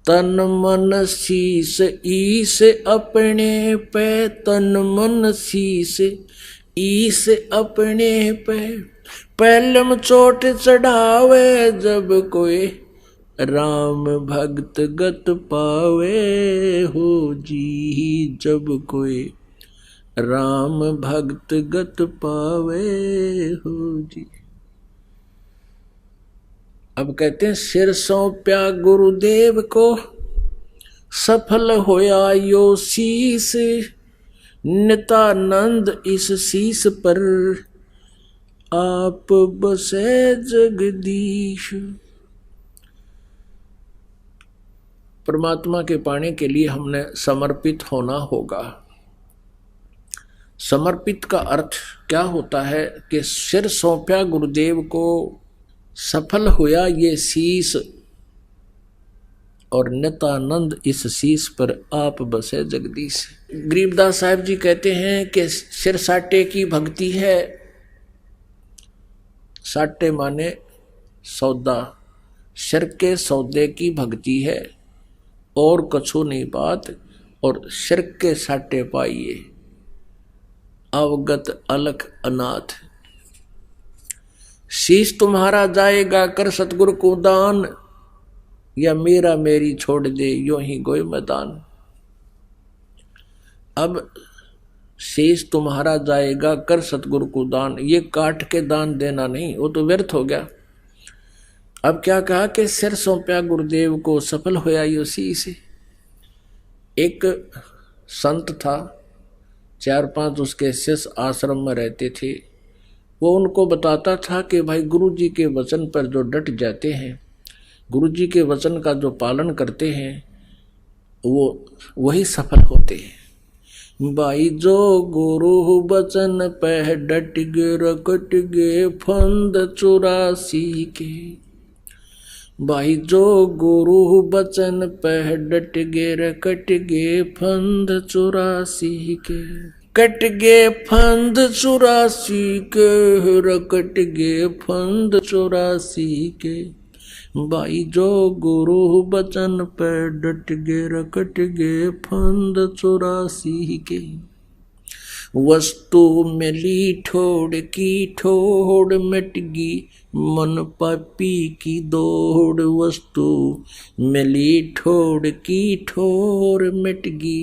तन मन शीस ईस अपने पे, तन मन शीस ईस अपने पे, पहलम चोट चढ़ावे जब कोई राम भक्त गत पावे हो जी, जब कोई राम भक्त गत पावे हो जी। अब कहते हैं सिर सौंप्या गुरुदेव को, सफल होया यो शीस, नितानंद इस शीस पर आप बसे जगदीश। परमात्मा के पाने के लिए हमने समर्पित होना होगा। समर्पित का अर्थ क्या होता है कि सिर सौंप्या गुरुदेव को, सफल हुआ ये शीस, और नितानंद इस शीस पर आप बसे जगदीश। गरीबदास साहब जी कहते हैं कि सिर साटे की भक्ति है। साटे माने सौदा, सिर के सौदे की भक्ति है और कछु नहीं बात, और सिर के साटे पाइए अवगत अलख अनाथ। शीश तुम्हारा जाएगा कर सतगुरु को दान, या मेरा मेरी छोड़ दे यूं ही गोय मैदान। अब शीश तुम्हारा जाएगा कर सतगुरु को दान, ये काट के दान देना नहीं, वो तो व्यर्थ हो गया। अब क्या कहा कि सिर सौंप्या गुरुदेव को, सफल होया यो शीश। एक संत था, 4-5 उसके शिष्य आश्रम में रहते थे। वो उनको बताता था कि भाई गुरु जी के वचन पर जो डट जाते हैं, गुरु जी के वचन का जो पालन करते हैं, वो वही सफल होते हैं। भाई जो गुरु वचन पे डट गे, रकट गे फंद 84 के। भाई जो गुरु वचन पे डट गे, रकट गे फंद 84 के। कट गे फंद 84 के, रकट गे फंद 84 के। भाई जो गुरु बचन पे डट गे, रकट गे फंद 84 के। वस्तु मिली ठोड़ की ठोड़, मिट गी मन पापी की दौड़। वस्तु मिली ठोड़ की ठोर, मिट गी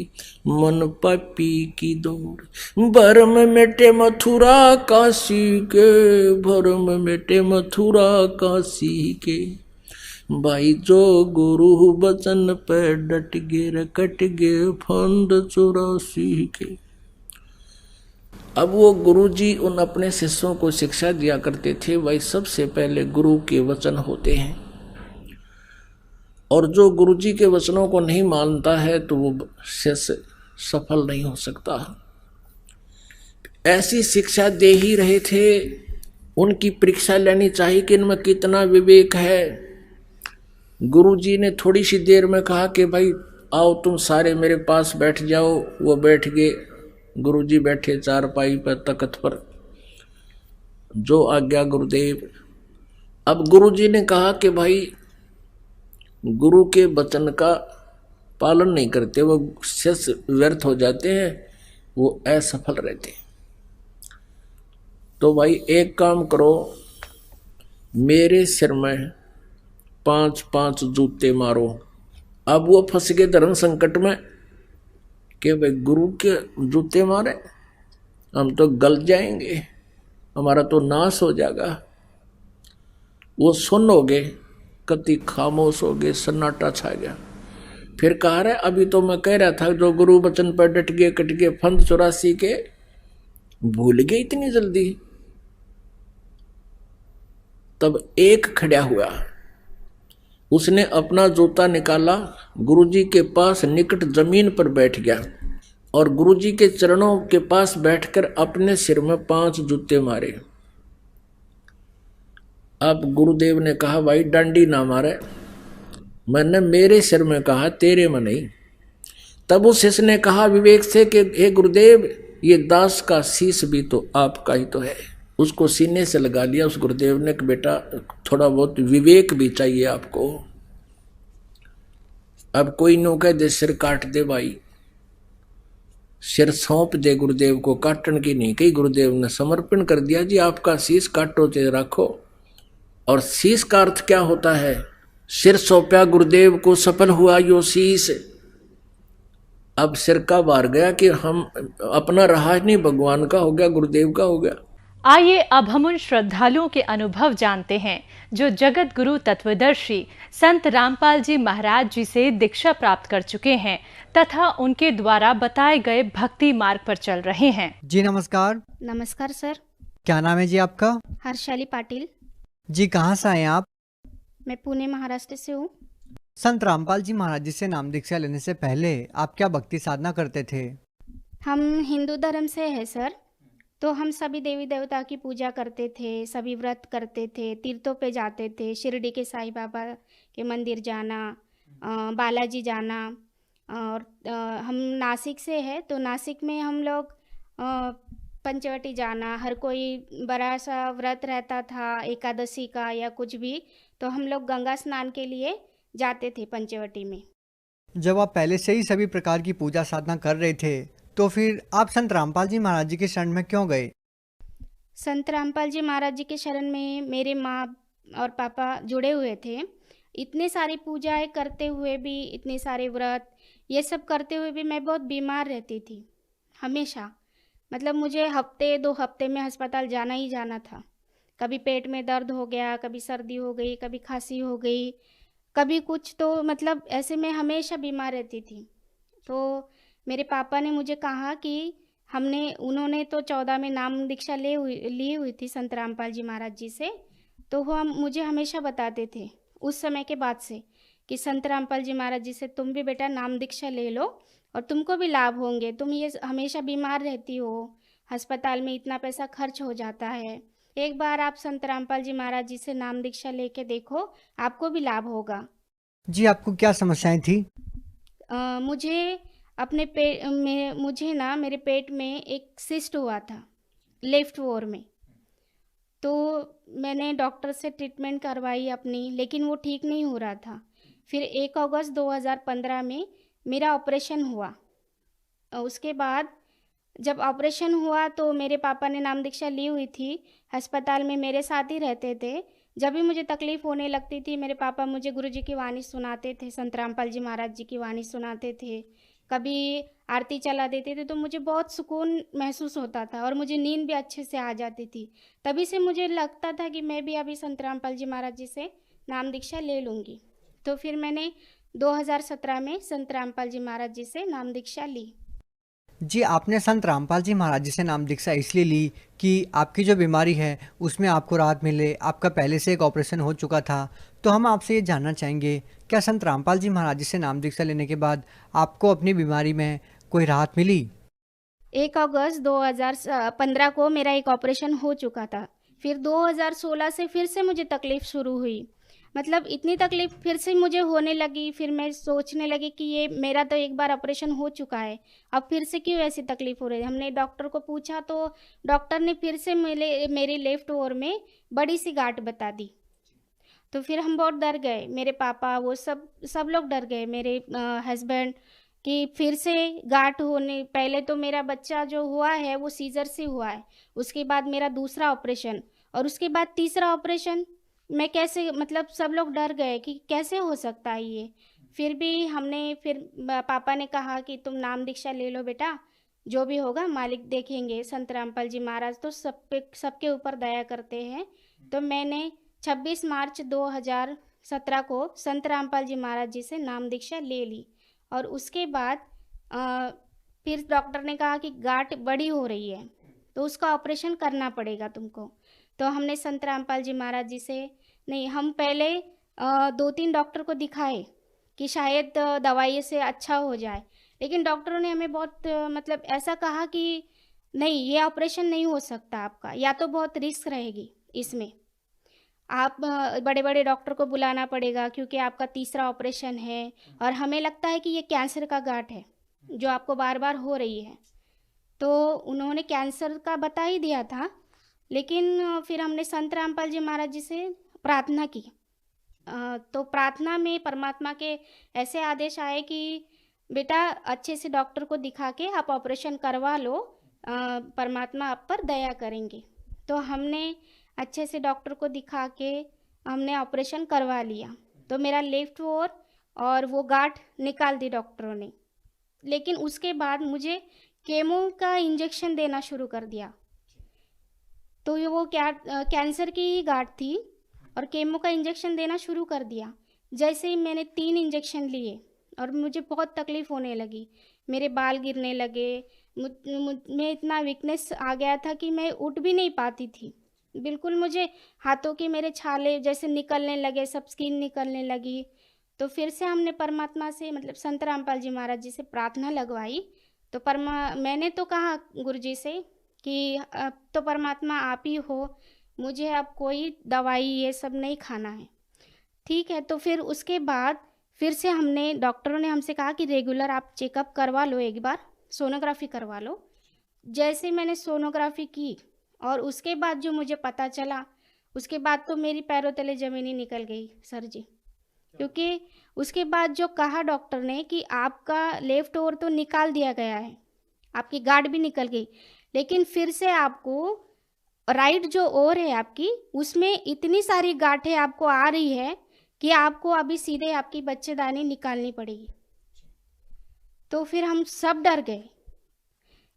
मन पापी की दौड़। भरम मिटे मथुरा काशी के, भरम मिटे मथुरा काशी के। भाई जो गुरु बचन पे डट गे, रकट गे फंद 84 के। अब वो गुरुजी उन अपने शिष्यों को शिक्षा दिया करते थे, भाई सबसे पहले गुरु के वचन होते हैं, और जो गुरुजी के वचनों को नहीं मानता है तो वो शिष्य सफल नहीं हो सकता। ऐसी शिक्षा दे ही रहे थे, उनकी परीक्षा लेनी चाहिए कि इनमें कितना विवेक है। गुरुजी ने थोड़ी सी देर में कहा कि भाई आओ तुम सारे मेरे पास बैठ जाओ। वो बैठ गए। गुरुजी बैठे चारपाई पर, तख्त पर। जो आज्ञा गुरुदेव। अब गुरुजी ने कहा कि भाई गुरु के वचन का पालन नहीं करते, वो शिष्य व्यर्थ हो जाते हैं, वो असफल रहते हैं। तो भाई एक काम करो, मेरे सिर में 5-5 जूते मारो। अब वो फंस गए धर्म संकट में कि भाई गुरु के जूते मारे, हम तो गल जाएंगे, हमारा तो नाश हो जाएगा। वो सुन हो गए, कति खामोश हो गए, सन्नाटा छा गया। फिर कहा रहे अभी तो मैं कह रहा था जो गुरु वचन पर डट गए कट गए, फंद 84 के भूल गए इतनी जल्दी। तब एक खड़ा हुआ, उसने अपना जूता निकाला, गुरुजी के पास निकट जमीन पर बैठ गया और गुरुजी के चरणों के पास बैठकर अपने सिर में 5 जूते मारे। अब गुरुदेव ने कहा भाई डांडी ना मारे, मैंने मेरे सिर में कहा, तेरे में नहीं। तब उस शिष्य ने कहा विवेक से कि हे गुरुदेव, ये दास का शीश भी तो आपका ही तो है। उसको सीने से लगा लिया उस गुरुदेव ने कि बेटा थोड़ा बहुत विवेक भी चाहिए आपको। अब कोई नो कह दे सिर काट दे, भाई सिर सौंप दे गुरुदेव को, काटन की नहीं कही। गुरुदेव ने समर्पण कर दिया, जी आपका शीश काटो चाहे रखो। और शीश का अर्थ क्या होता है? सिर सौंपया गुरुदेव को, सफल हुआ यो शीश। अब सिर का बार गया कि हम अपना रहा नहीं, भगवान का हो गया, गुरुदेव का हो गया। आइए अब हम उन श्रद्धालुओं के अनुभव जानते हैं जो जगत गुरु तत्वदर्शी संत रामपाल जी महाराज जी से दीक्षा प्राप्त कर चुके हैं तथा उनके द्वारा बताए गए भक्ति मार्ग पर चल रहे हैं। जी नमस्कार। नमस्कार सर। क्या नाम है जी आपका? हर्षाली पाटिल। जी कहाँ से आए हैं आप? मैं पुणे महाराष्ट्र से हूँ। संत रामपाल जी महाराज जी से नाम दीक्षा लेने से पहले आप क्या भक्ति साधना करते थे? हम हिंदू धर्म से हैं सर, तो हम सभी देवी देवता की पूजा करते थे, सभी व्रत करते थे, तीर्थों पे जाते थे, शिरडी के साईं बाबा के मंदिर जाना, बालाजी जाना। और हम नासिक से है तो नासिक में हम लोग पंचवटी जाना, हर कोई बड़ा सा व्रत रहता था एकादशी का या कुछ भी, तो हम लोग गंगा स्नान के लिए जाते थे पंचवटी में। जब आप पहले से ही सभी प्रकार की पूजा साधना कर रहे थे तो फिर आप संत रामपाल जी महाराज जी के शरण में क्यों गए? संत रामपाल जी महाराज जी के शरण में मेरे माँ और पापा जुड़े हुए थे। इतने सारी पूजाएं करते हुए भी, इतने सारे व्रत ये सब करते हुए भी मैं बहुत बीमार रहती थी हमेशा। मतलब मुझे हफ्ते 2 हफ्ते में अस्पताल जाना ही जाना था। कभी पेट में दर्द हो गया, कभी सर्दी हो गई, कभी खांसी हो गई, कभी कुछ, तो मतलब ऐसे में हमेशा बीमार रहती थी। तो मेरे पापा ने मुझे कहा कि उन्होंने तो 14 में नाम दीक्षा ली हुई थी संत रामपाल जी महाराज जी से, तो वो मुझे हमेशा बताते थे उस समय के बाद से कि संत रामपाल जी महाराज जी से तुम भी बेटा नाम दीक्षा ले लो और तुमको भी लाभ होंगे। तुम ये हमेशा बीमार रहती हो, अस्पताल में इतना पैसा खर्च हो जाता है, एक बार आप संत रामपाल जी महाराज जी से नाम दीक्षा लेके देखो, आपको भी लाभ होगा। जी आपको क्या समस्याएं थी? मुझे अपने पेट में, मेरे पेट में एक सिस्ट हुआ था लेफ्ट वोर में। तो मैंने डॉक्टर से ट्रीटमेंट करवाई अपनी, लेकिन वो ठीक नहीं हो रहा था। फिर 1 अगस्त 2015 में मेरा ऑपरेशन हुआ। उसके बाद जब ऑपरेशन हुआ तो मेरे पापा ने नाम दीक्षा ली हुई थी, अस्पताल में मेरे साथ ही रहते थे। जब भी मुझे तकलीफ़ होने लगती थी मेरे पापा मुझे गुरुजी की वाणी सुनाते थे, संत रामपाल जी महाराज जी की वाणी सुनाते थे, कभी आरती चला देते थे, तो मुझे बहुत सुकून महसूस होता था और मुझे नींद भी अच्छे से आ जाती थी। तभी से मुझे लगता था कि मैं भी अभी संत रामपाल जी महाराज जी से नाम दीक्षा ले लूँगी। तो फिर मैंने 2017 में संत रामपाल जी महाराज जी से नाम दीक्षा ली। जी आपने संत रामपाल जी महाराज जी से नाम दीक्षा इसलिए ली कि आपकी जो बीमारी है उसमें आपको राहत मिले। आपका पहले से एक ऑपरेशन हो चुका था, तो हम आपसे ये जानना चाहेंगे क्या संत रामपाल जी महाराज जी से नाम दीक्षा लेने के बाद आपको अपनी बीमारी में कोई राहत मिली? 1 अगस्त 2015 को मेरा एक ऑपरेशन हो चुका था। फिर 2016 से फिर से मुझे तकलीफ़ शुरू हुई। मतलब इतनी तकलीफ़ फिर से मुझे होने लगी। फिर मैं सोचने लगी कि ये मेरा तो एक बार ऑपरेशन हो चुका है, अब फिर से क्यों ऐसी तकलीफ़ हो रही है। हमने डॉक्टर को पूछा तो डॉक्टर ने फिर से मेरी लेफ्ट ओर में बड़ी सी गांठ बता दी। तो फिर हम बहुत डर गए, मेरे पापा वो सब लोग डर गए, मेरे हस्बैंड, कि फिर से गांठ होने। पहले तो मेरा बच्चा जो हुआ है वो सीजर से हुआ है, उसके बाद मेरा दूसरा ऑपरेशन और उसके बाद तीसरा ऑपरेशन। मैं कैसे, मतलब सब लोग डर गए कि कैसे हो सकता है ये। फिर भी हमने, फिर पापा ने कहा कि तुम नाम दीक्षा ले लो बेटा, जो भी होगा मालिक देखेंगे, संत रामपाल जी महाराज तो सब पे, सबके ऊपर दया करते हैं। तो मैंने 26 मार्च 2017 को संत रामपाल जी महाराज जी से नाम दीक्षा ले ली। और उसके बाद फिर डॉक्टर ने कहा कि गांठ बड़ी हो रही है तो उसका ऑपरेशन करना पड़ेगा तुमको। तो हमने संत रामपाल जी महाराज जी से, नहीं, हम पहले 2-3 डॉक्टर को दिखाए कि शायद दवाई से अच्छा हो जाए, लेकिन डॉक्टरों ने हमें बहुत मतलब ऐसा कहा कि नहीं, ये ऑपरेशन नहीं हो सकता आपका, या तो बहुत रिस्क रहेगी इसमें, आप बड़े बड़े डॉक्टर को बुलाना पड़ेगा क्योंकि आपका तीसरा ऑपरेशन है और हमें लगता है कि ये कैंसर का गांठ है जो आपको बार बार हो रही है। तो उन्होंने कैंसर का बता ही दिया था, लेकिन फिर हमने संत रामपाल जी महाराज जी से प्रार्थना की। तो प्रार्थना में परमात्मा के ऐसे आदेश आए कि बेटा अच्छे से डॉक्टर को दिखा के आप ऑपरेशन करवा लो, परमात्मा आप पर दया करेंगे। तो हमने अच्छे से डॉक्टर को दिखा के हमने ऑपरेशन करवा लिया। तो मेरा लेफ्ट ओर और वो गांठ निकाल दी डॉक्टरों ने, लेकिन उसके बाद मुझे केमो का इंजेक्शन देना शुरू कर दिया। तो ये वो क्या कैंसर की ही गांठ थी और केमो का इंजेक्शन देना शुरू कर दिया। जैसे ही मैंने 3 इंजेक्शन लिए और मुझे बहुत तकलीफ़ होने लगी, मेरे बाल गिरने लगे, में इतना वीकनेस आ गया था कि मैं उठ भी नहीं पाती थी बिल्कुल। मुझे हाथों के मेरे छाले जैसे निकलने लगे, सब स्किन निकलने लगी। तो फिर से हमने परमात्मा से, मतलब संत रामपाल जी महाराज जी से प्रार्थना लगवाई। तो मैंने तो कहा गुरुजी से कि अब तो परमात्मा आप ही हो, मुझे अब कोई दवाई ये सब नहीं खाना है, ठीक है। तो फिर उसके बाद फिर से हमने, डॉक्टरों ने हमसे कहा कि रेगुलर आप चेकअप करवा लो, एक बार सोनोग्राफी करवा लो। जैसे मैंने सोनोग्राफी की और उसके बाद जो मुझे पता चला, उसके बाद तो मेरी पैरों तले ज़मीन ही निकल गई सर जी। क्योंकि उसके बाद जो कहा डॉक्टर ने कि आपका लेफ्ट ओर तो निकाल दिया गया है, आपकी गांठ भी निकल गई, लेकिन फिर से आपको राइट जो ओर है आपकी, उसमें इतनी सारी गांठें आपको आ रही है कि आपको अभी सीधे आपकी बच्चेदानी निकालनी पड़ेगी। तो फिर हम सब डर गए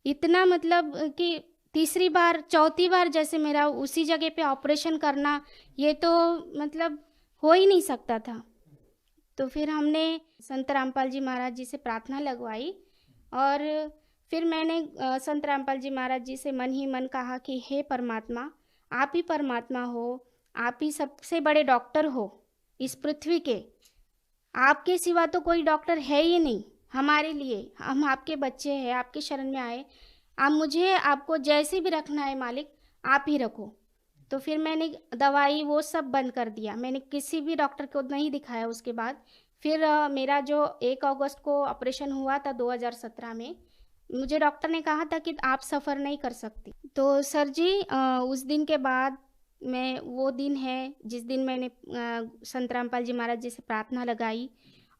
इतना, मतलब कि तीसरी बार चौथी बार जैसे मेरा उसी जगह पे ऑपरेशन करना, ये तो मतलब हो ही नहीं सकता था। तो फिर हमने संत रामपाल जी महाराज जी से प्रार्थना लगवाई और फिर मैंने संत रामपाल जी महाराज जी से मन ही मन कहा कि हे परमात्मा, आप ही परमात्मा हो, आप ही सबसे बड़े डॉक्टर हो इस पृथ्वी के, आपके सिवा तो कोई डॉक्टर है ही नहीं हमारे लिए। हम आपके बच्चे हैं, आपके शरण में आए, आप मुझे, आपको जैसे भी रखना है मालिक आप ही रखो। तो फिर मैंने दवाई वो सब बंद कर दिया, मैंने किसी भी डॉक्टर को नहीं दिखाया उसके बाद। फिर मेरा जो 1 अगस्त को ऑपरेशन हुआ था 2017 में, मुझे डॉक्टर ने कहा था कि आप सफ़र नहीं कर सकती। तो सर जी उस दिन के बाद मैं, वो दिन है जिस दिन मैंने संत रामपाल जी महाराज जी से प्रार्थना लगाई,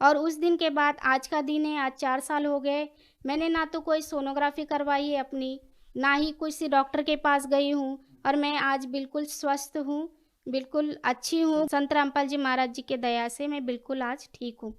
और उस दिन के बाद आज का दिन है, आज 4 साल हो गए। मैंने ना तो कोई सोनोग्राफी करवाई है अपनी, ना ही किसी डॉक्टर के पास गई हूँ, और मैं आज बिल्कुल स्वस्थ हूँ, बिल्कुल अच्छी हूँ। संत रामपाल जी महाराज जी के दया से मैं बिल्कुल आज ठीक हूँ।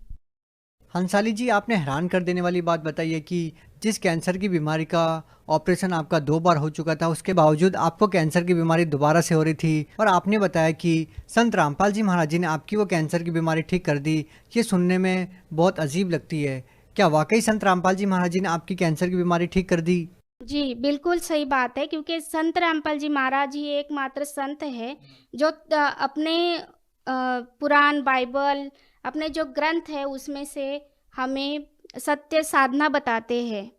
हंसाली जी, आपने हैरान कर देने वाली बात बताई है कि जिस कैंसर की बीमारी का ऑपरेशन आपका 2 बार हो चुका था, उसके बावजूद आपको कैंसर की बीमारी दोबारा से हो रही थी, और आपने बताया कि संत रामपाल जी महाराज जी ने आपकी वो कैंसर की बीमारी ठीक कर दी। ये सुनने में बहुत अजीब लगती है। क्या वाकई संत रामपाल जी महाराज जी ने आपकी कैंसर की बीमारी ठीक कर दी? जी, बिल्कुल सही बात है, क्योंकि संत रामपाल जी महाराज जी एकमात्र संत है जो अपने पुराण, बाइबल, अपने जो ग्रंथ है उसमें से हमें सत्य साधना बताते हैं।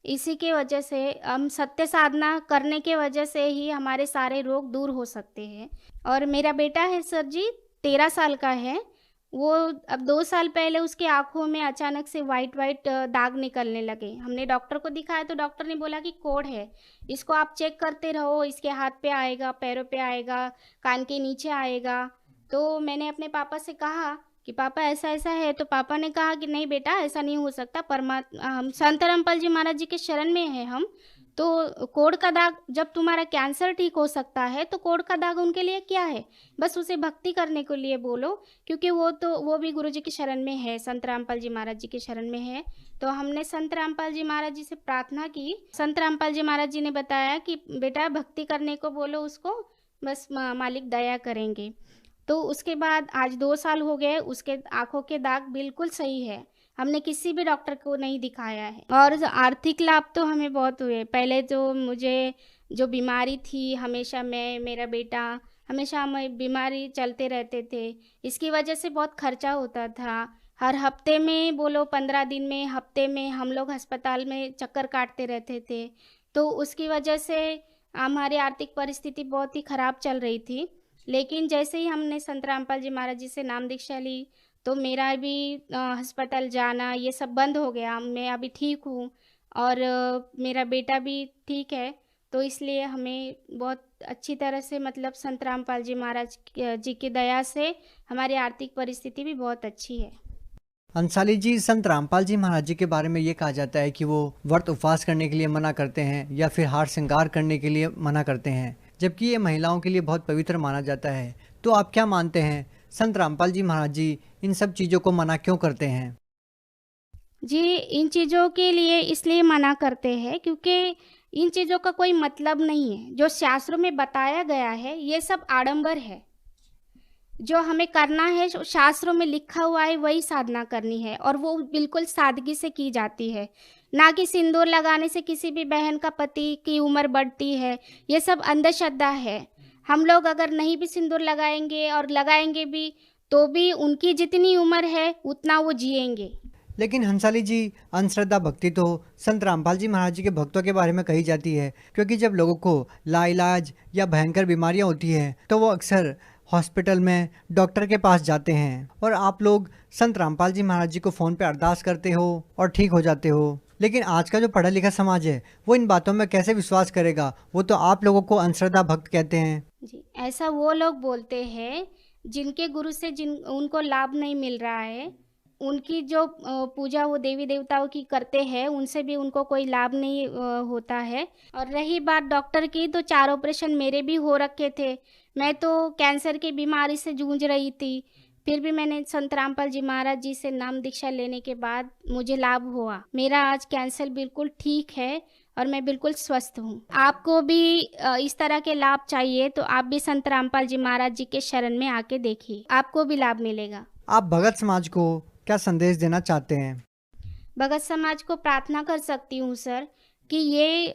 इसी के वजह से हम सत्य साधना करने के वजह से ही हमारे सारे रोग दूर हो सकते हैं। और मेरा बेटा है सर जी, 13 साल का है। वो अब 2 साल पहले उसकी आँखों में अचानक से वाइट दाग निकलने लगे। हमने डॉक्टर को दिखाया तो डॉक्टर ने बोला कि कोढ़ है, इसको आप चेक करते रहो, इसके हाथ पे आएगा, पैरों पे आएगा, कान के नीचे आएगा। तो मैंने अपने पापा से कहा कि पापा ऐसा ऐसा है, तो पापा ने कहा कि नहीं बेटा, ऐसा नहीं हो सकता, परमात्मा हम संत रामपाल जी महाराज जी के शरण में हैं हम, तो कोढ़ का दाग, जब तुम्हारा कैंसर ठीक हो सकता है तो कोढ़ का दाग उनके लिए क्या है, बस उसे भक्ति करने के लिए बोलो, क्योंकि वो भी गुरु जी की शरण में है, संत रामपाल जी महाराज जी के शरण में है। तो हमने संत रामपाल जी महाराज जी से प्रार्थना की। संत रामपाल जी महाराज जी ने बताया कि बेटा भक्ति करने को बोलो उसको, बस मालिक दया करेंगे। तो उसके बाद आज 2 साल हो गए, उसके आंखों के दाग बिल्कुल सही है, हमने किसी भी डॉक्टर को नहीं दिखाया है। और आर्थिक लाभ तो हमें बहुत हुए। पहले जो मुझे जो बीमारी थी, हमेशा मेरा बेटा हमेशा हमें बीमारी चलते रहते थे, इसकी वजह से बहुत खर्चा होता था। हर हफ्ते में बोलो 15 दिन में, हफ्ते में हम लोग अस्पताल में चक्कर काटते रहते थे। तो उसकी वजह से हमारी आर्थिक परिस्थिति बहुत ही ख़राब चल रही थी। लेकिन जैसे ही हमने संत रामपाल जी महाराज जी से नाम दीक्षा ली, तो मेरा भी अस्पताल जाना ये सब बंद हो गया। मैं अभी ठीक हूँ और मेरा बेटा भी ठीक है। तो इसलिए हमें बहुत अच्छी तरह से, मतलब संत रामपाल जी महाराज जी की दया से हमारी आर्थिक परिस्थिति भी बहुत अच्छी है। अंसाली जी, संत रामपाल जी महाराज जी के बारे में ये कहा जाता है कि वो व्रत उपवास करने के लिए मना करते हैं या फिर हार श्रृंगार करने के लिए मना करते हैं, जबकि ये महिलाओं के लिए बहुत पवित्र माना जाता है। तो आप क्या मानते हैं, संत रामपाल जी महाराज जी इन सब चीज़ों को मना क्यों करते हैं? जी, इन चीज़ों के लिए इसलिए मना करते हैं क्योंकि इन चीज़ों का कोई मतलब नहीं है। जो शास्त्रों में बताया गया है ये सब आडंबर है। जो हमें करना है, शास्त्रों में लिखा हुआ है वही साधना करनी है, और वो बिल्कुल सादगी से की जाती है। ना कि सिंदूर लगाने से किसी भी बहन का पति की उम्र बढ़ती है, ये सब अंधश्रद्धा है। हम लोग अगर नहीं भी सिंदूर लगाएंगे और लगाएंगे भी, तो भी उनकी जितनी उम्र है उतना वो जिएंगे। लेकिन हंसाली जी, अंधश्रद्धा भक्ति तो संत रामपाल जी महाराज जी के भक्तों के बारे में कही जाती है, क्योंकि जब लोगों को लाइलाज या भयंकर बीमारियां होती हैं तो वो अक्सर हॉस्पिटल में डॉक्टर के पास जाते हैं, और आप लोग संत रामपाल जी महाराज जी को फ़ोन पे अरदास करते हो और ठीक हो जाते हो। लेकिन आज का जो पढ़ा लिखा समाज है वो इन बातों में कैसे विश्वास करेगा? वो तो आप लोगों को अंधश्रद्धा भक्त कहते हैं। जी, ऐसा वो लोग बोलते हैं जिनके गुरु से उनको लाभ नहीं मिल रहा है। उनकी जो पूजा वो देवी देवताओं की करते हैं, उनसे भी उनको कोई लाभ नहीं होता है। और रही बात डॉक्टर की, तो 4 ऑपरेशन मेरे भी हो रखे थे। मैं तो कैंसर की बीमारी से जूझ रही थी, फिर भी मैंने संत रामपाल जी महाराज जी से नाम दीक्षा लेने के बाद मुझे लाभ हुआ। मेरा आज कैंसर बिल्कुल ठीक है और मैं बिल्कुल स्वस्थ हूँ। आपको भी इस तरह के लाभ चाहिए तो आप भी संत रामपाल जी महाराज जी के शरण में आके देखिए, आपको भी लाभ मिलेगा। आप भगत समाज को क्या संदेश देना चाहते हैं? भगत समाज को प्रार्थना कर सकती हूँ सर कि ये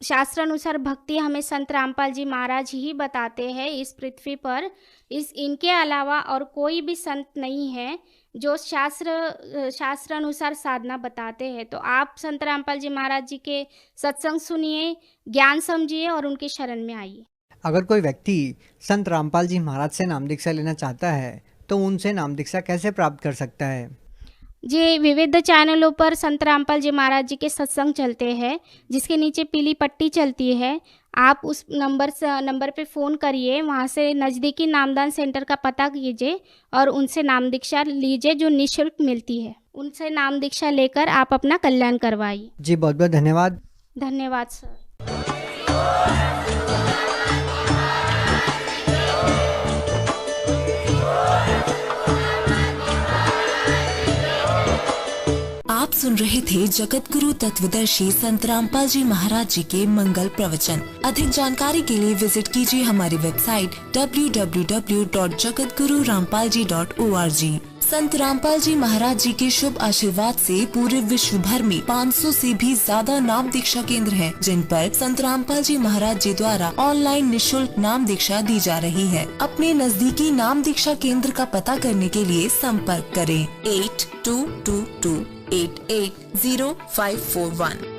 शास्त्र अनुसार भक्ति हमें संत रामपाल जी महाराज ही बताते हैं इस पृथ्वी पर। इनके अलावा और कोई भी संत नहीं है जो शास्त्र अनुसार साधना बताते हैं। तो आप संत रामपाल जी महाराज जी के सत्संग सुनिए, ज्ञान समझिए और उनके शरण में आइए। अगर कोई व्यक्ति संत रामपाल जी महाराज से नाम दीक्षा लेना चाहता है तो उनसे नाम दीक्षा कैसे प्राप्त कर सकता है? जी, विविध चैनलों पर संत रामपाल जी महाराज जी के सत्संग चलते हैं, जिसके नीचे पीली पट्टी चलती है। आप उस नंबर पे फ़ोन करिए, वहाँ से नज़दीकी नामदान सेंटर का पता कीजिए और उनसे नाम दीक्षा लीजिए, जो निःशुल्क मिलती है। उनसे नाम दीक्षा लेकर आप अपना कल्याण करवाइए। जी, बहुत बहुत धन्यवाद। धन्यवाद सर। आप सुन रहे थे जगत गुरु तत्वदर्शी संत रामपाल जी महाराज जी के मंगल प्रवचन। अधिक जानकारी के लिए विजिट कीजिए हमारी वेबसाइट www.jagatgururampalji.org। संत रामपाल जी महाराज जी के शुभ आशीर्वाद से पूरे विश्व भर में 500 से भी ज्यादा नाम दीक्षा केंद्र हैं, जिन पर संत रामपाल जी महाराज जी द्वारा ऑनलाइन निःशुल्क नाम दीक्षा दी जा रही है। अपने नजदीकी नाम दीक्षा केंद्र का पता करने के लिए संपर्क करें 8222880541।